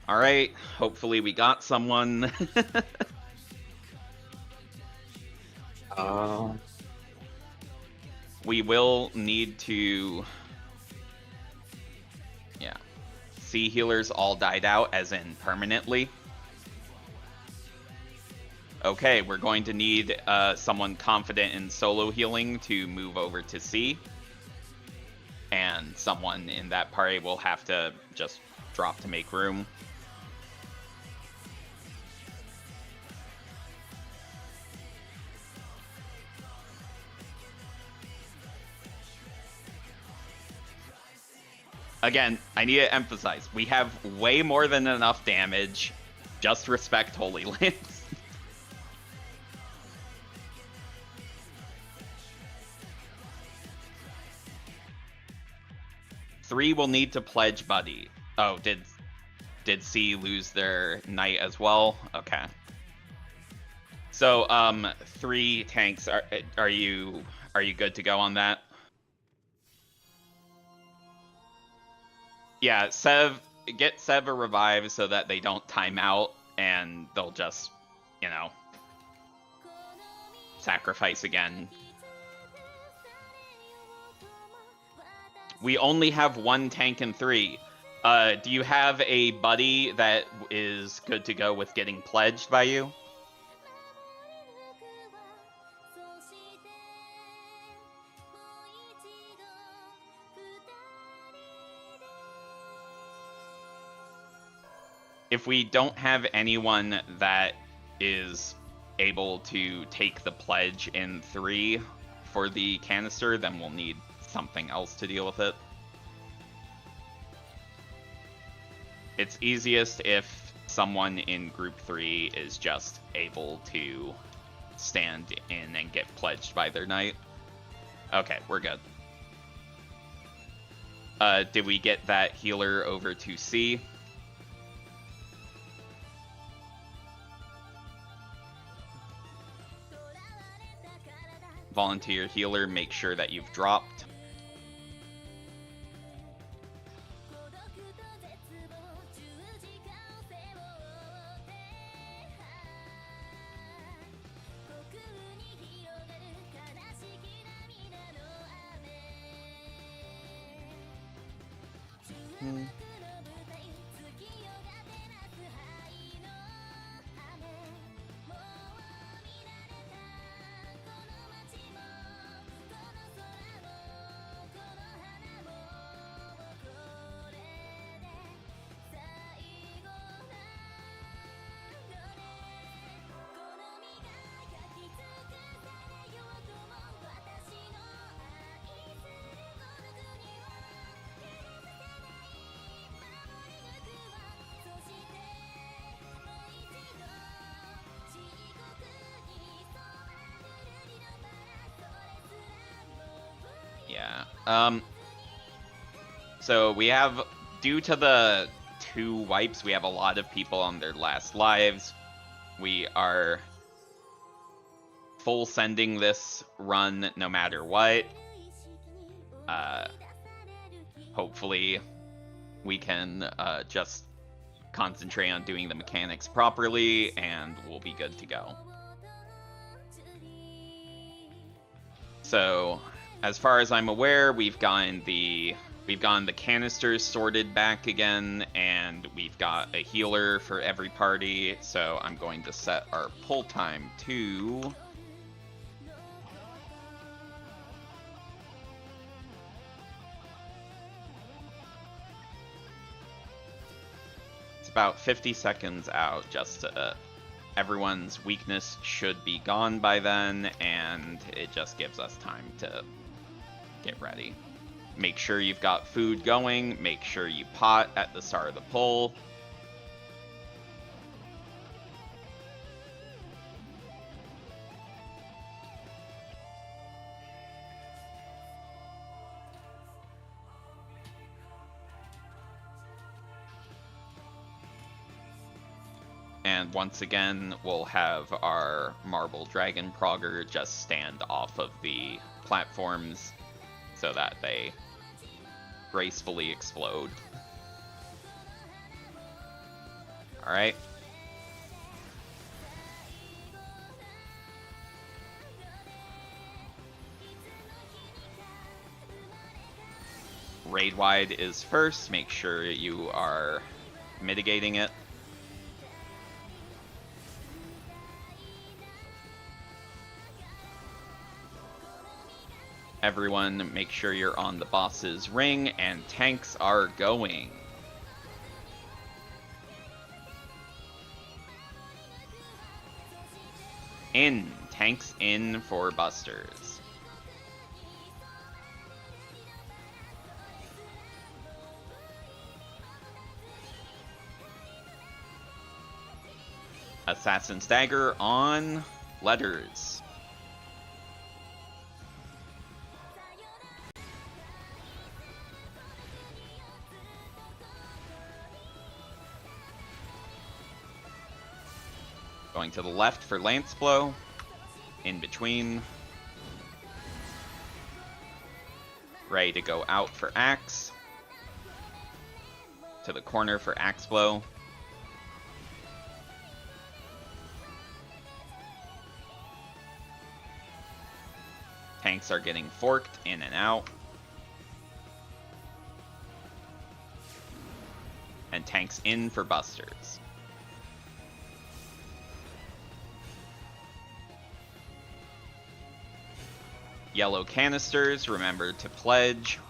Alright, hopefully we got someone. We will need to... Yeah. C healers all died out, as in permanently. Okay, we're going to need someone confident in solo healing to move over to C. And someone in that party will have to just drop to make room. Again, I need to emphasize, we have way more than enough damage. Just respect Holy Lance. Three will need to pledge Buddy. Oh, did C lose their knight as well? Okay. So, 3 tanks. Are you good to go on that? Yeah, get Sev a revive so that they don't time out and they'll just, you know, sacrifice again. We only have 1 tank and 3. Do you have a buddy that is good to go with getting pledged by you? If we don't have anyone that is able to take the pledge in 3 for the canister, then we'll need something else to deal with it. It's easiest if someone in group 3 is just able to stand in and get pledged by their knight. Okay, we're good. Did we get that healer over to C? Volunteer healer, make sure that you've dropped. Yeah. So we have, due to the 2 wipes, we have a lot of people on their last lives. We are full sending this run no matter what. Hopefully we can just concentrate on doing the mechanics properly and we'll be good to go. So, as far as I'm aware, we've gotten the canisters sorted back again, and we've got a healer for every party. So I'm going to set our pull time to about 50 seconds out. Just everyone's weakness should be gone by then, and it just gives us time to get ready. Make sure you've got food going. Make sure you pot at the start of the pull. And once again, we'll have our Marble Dragon Progger just stand off of the platforms so that they gracefully explode. Alright. Raid wide is first. Make sure you are mitigating it. Everyone, make sure you're on the boss's ring, and tanks are going. In. Tanks in for busters. Assassin's Dagger on letters. Going to the left for Lance Blow. In between. Ready to go out for Axe. To the corner for Axe Blow. Tanks are getting forked in and out. And tanks in for busters. Yellow canisters, remember to pledge.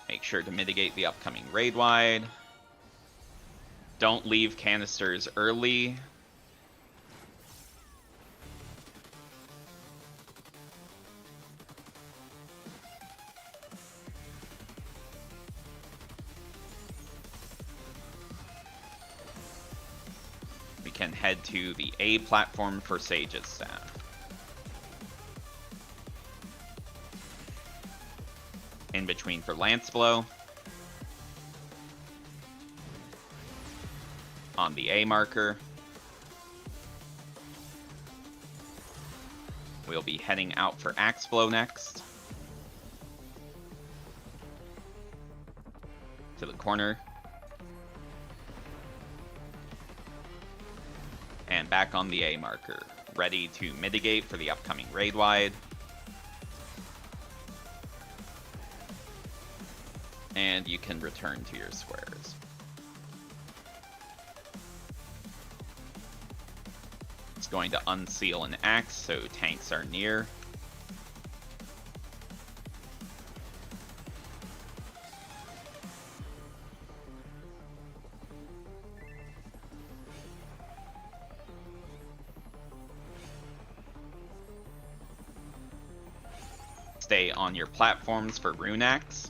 Make sure to mitigate the upcoming raid wide. Don't leave canisters early. We can head to the A platform for Sage's staff. In between for Lance Blow. On the A marker. We'll be heading out for Axe Blow next. To the corner. And back on the A marker. Ready to mitigate for the upcoming raid wide. And you can return to your squares. It's going to unseal an axe, so tanks are near. Stay on your platforms for Rune Axe.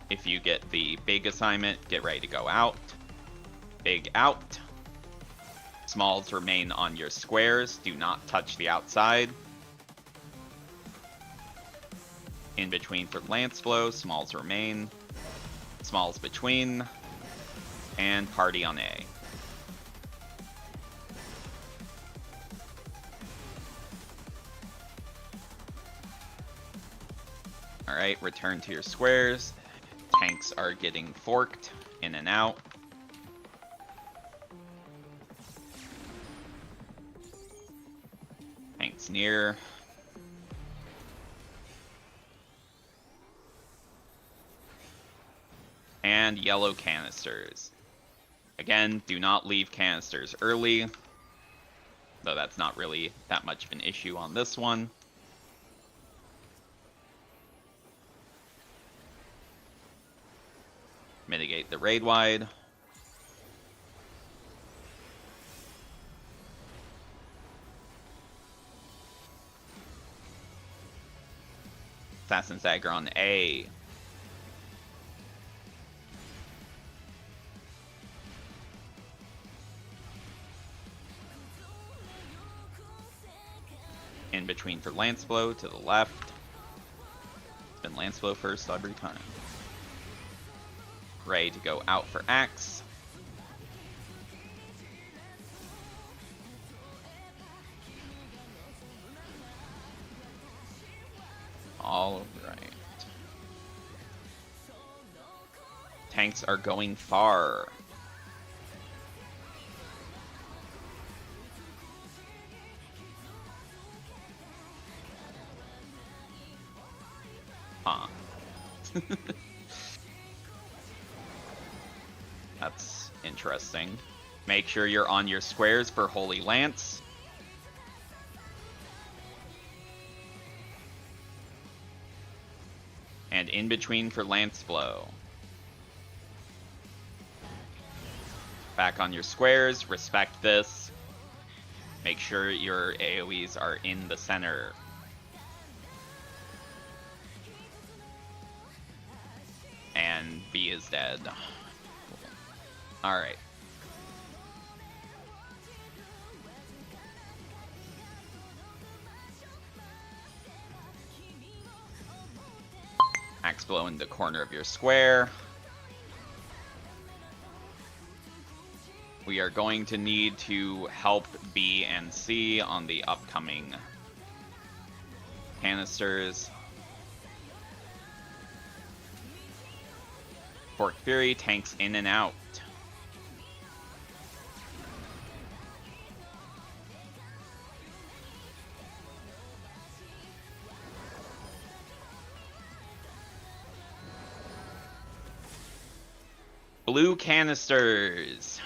If you get the big assignment, get ready to go out. Big out. Smalls remain on your squares. Do not touch the outside. In between for Lance Blow, smalls remain. Smalls between. And party on A. Alright, return to your squares. Tanks are getting forked in and out. Tanks near. And yellow canisters. Again, do not leave canisters early. Though that's not really that much of an issue on this one. Mitigate the raid wide. Assassin's Dagger on A. In between for Lance Blow to the left. It's been Lance Blow first every time. Ready to go out for Axe. All right. tanks are going far. Huh. That's interesting. Make sure you're on your squares for Holy Lance. And in between for Lance Blow. Back on your squares, respect this. Make sure your AoEs are in the center. And B is dead. Alright. Axe Blow in the corner of your square. We are going to need to help B and C on the upcoming canisters. Fork Fury tanks in and out. Blue canisters.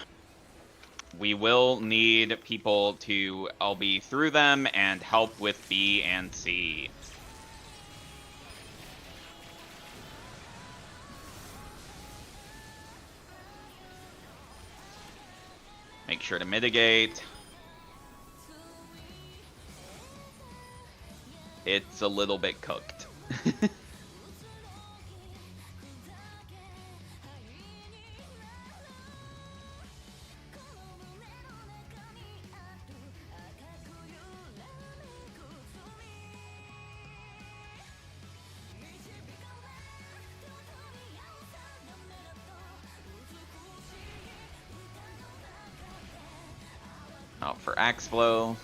We will need people to LB through them and help with B and C. Make sure to mitigate. It's a little bit cooked. Out for Axe Blow.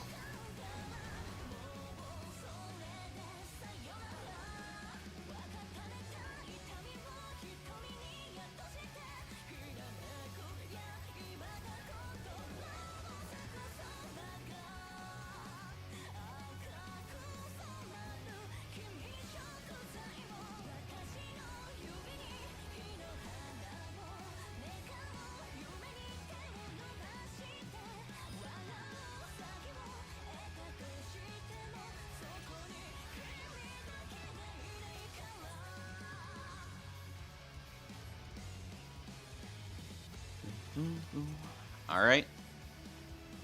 Alright.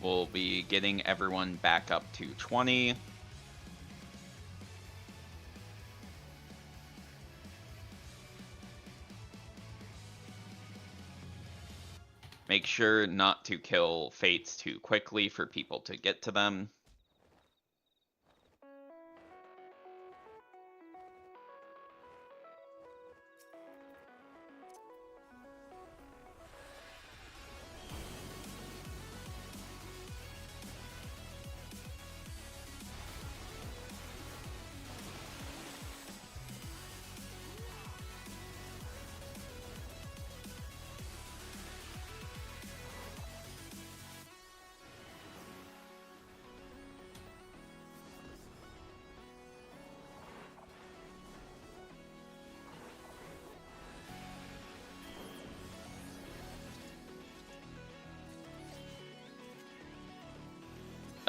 We'll be getting everyone back up to 20. Make sure not to kill Fates too quickly for people to get to them.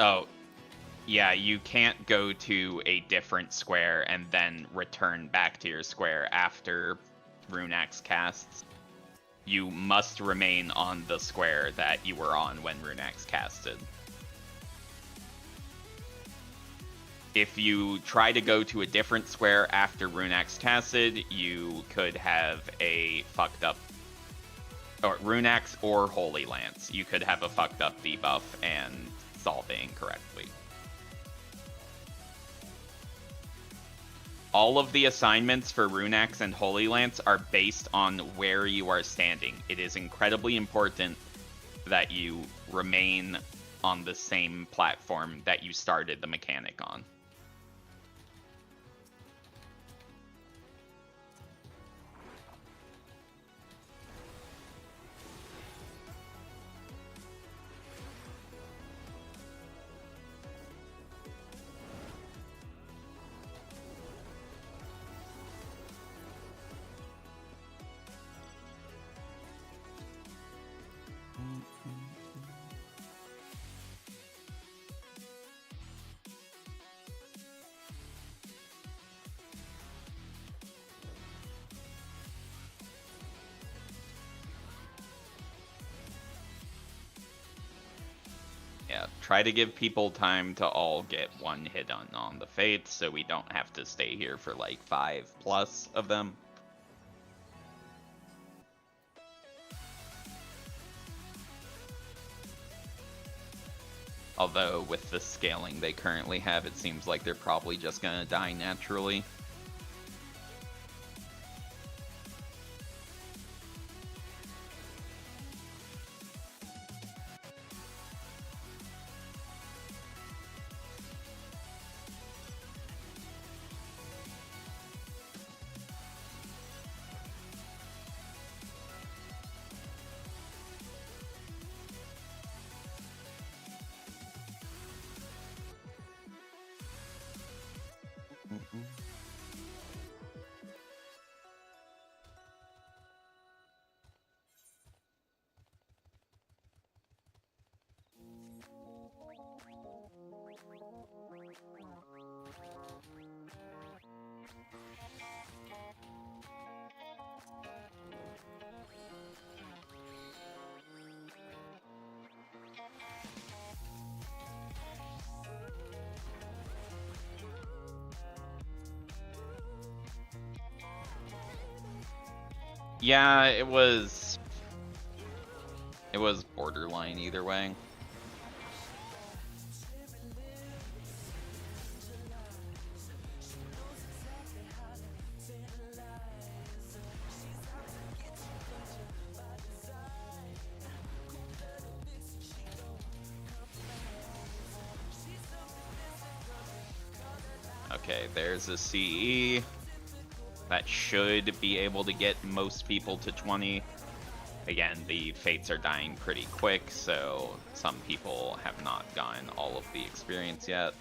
Oh, yeah, you can't go to a different square and then return back to your square after Runeaxe casts. You must remain on the square that you were on when Runeaxe casted. If you try to go to a different square after Runeaxe casted, you could have a fucked up... or Runeaxe or Holy Lance. You could have a fucked up debuff and solve it incorrectly. All of the assignments for Runeaxe and Holy Lance are based on where you are standing. It is incredibly important that you remain on the same platform that you started the mechanic on. Yeah, try to give people time to all get one hit on the Fates, so we don't have to stay here for like 5+ of them. Although, with the scaling they currently have, it seems like they're probably just gonna die naturally. Yeah, it was borderline either way. Okay, there's a CE. That should be able to get most people to 20. Again, the Fates are dying pretty quick, so some people have not gotten all of the experience yet.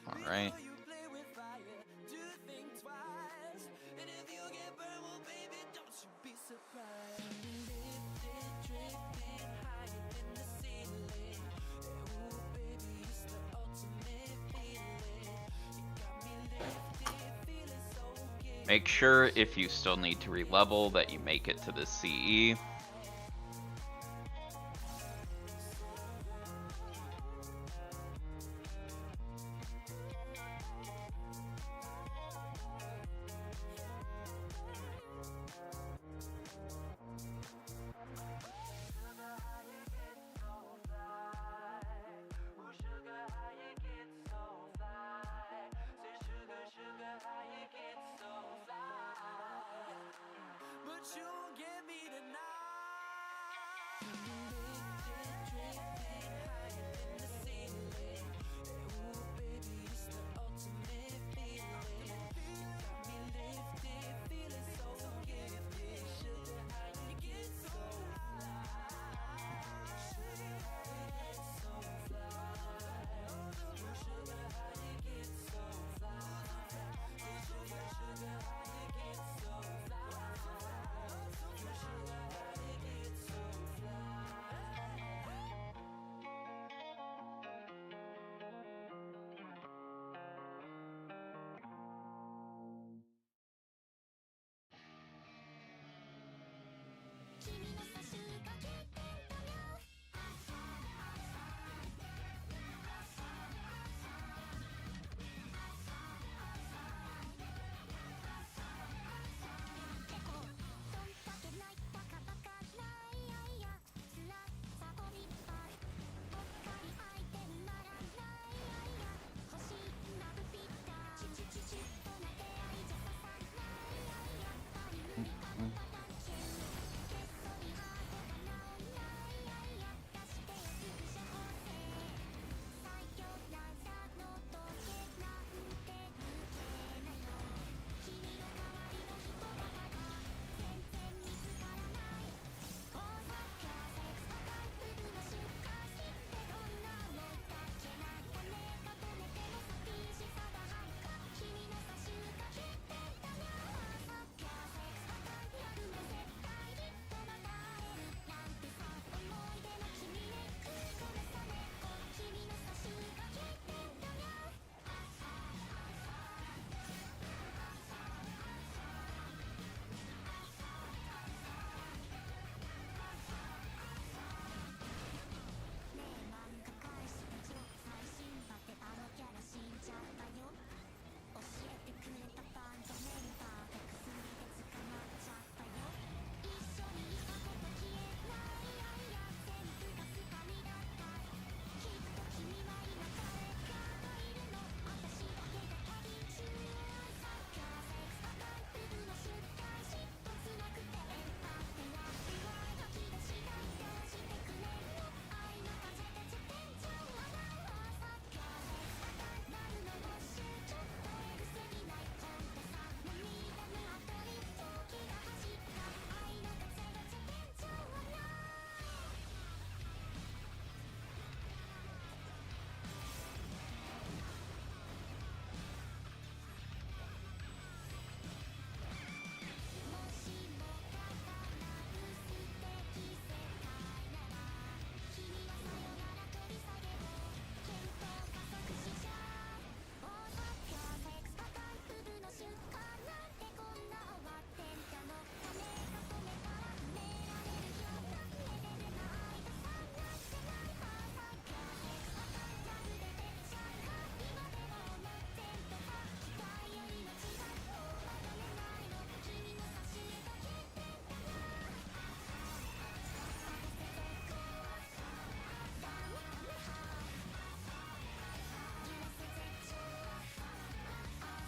All right. Make sure if you still need to re-level that you make it to the CE.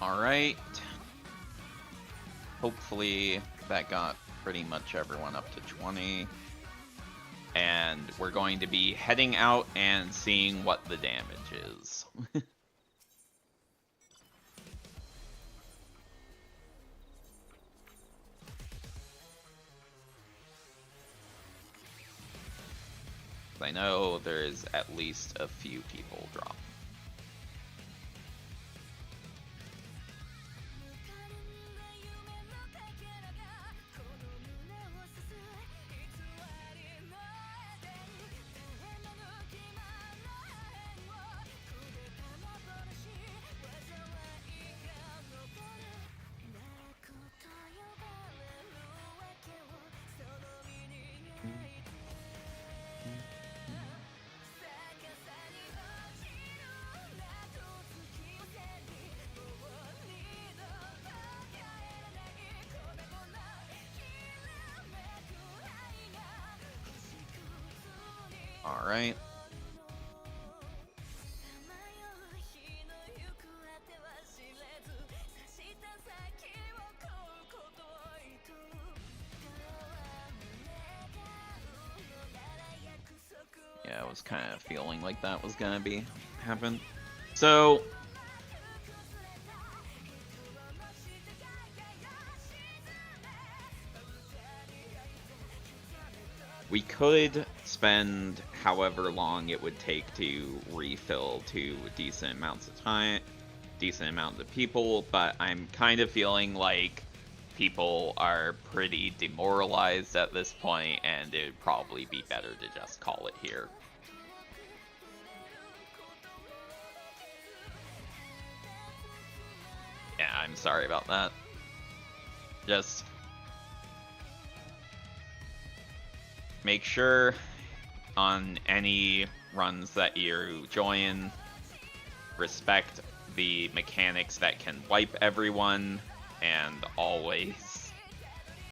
Alright. Hopefully that got pretty much everyone up to 20. And we're going to be heading out and seeing what the damage is. I know there's at least a few people drop. All right. Yeah, I was kind of feeling like that was gonna be happen. So we could spend however long it would take to refill to decent amounts of time, decent amount of people, but I'm kind of feeling like people are pretty demoralized at this point, and it'd probably be better to just call it here. Yeah, I'm sorry about that. Just make sure on any runs that you join, respect the mechanics that can wipe everyone, and always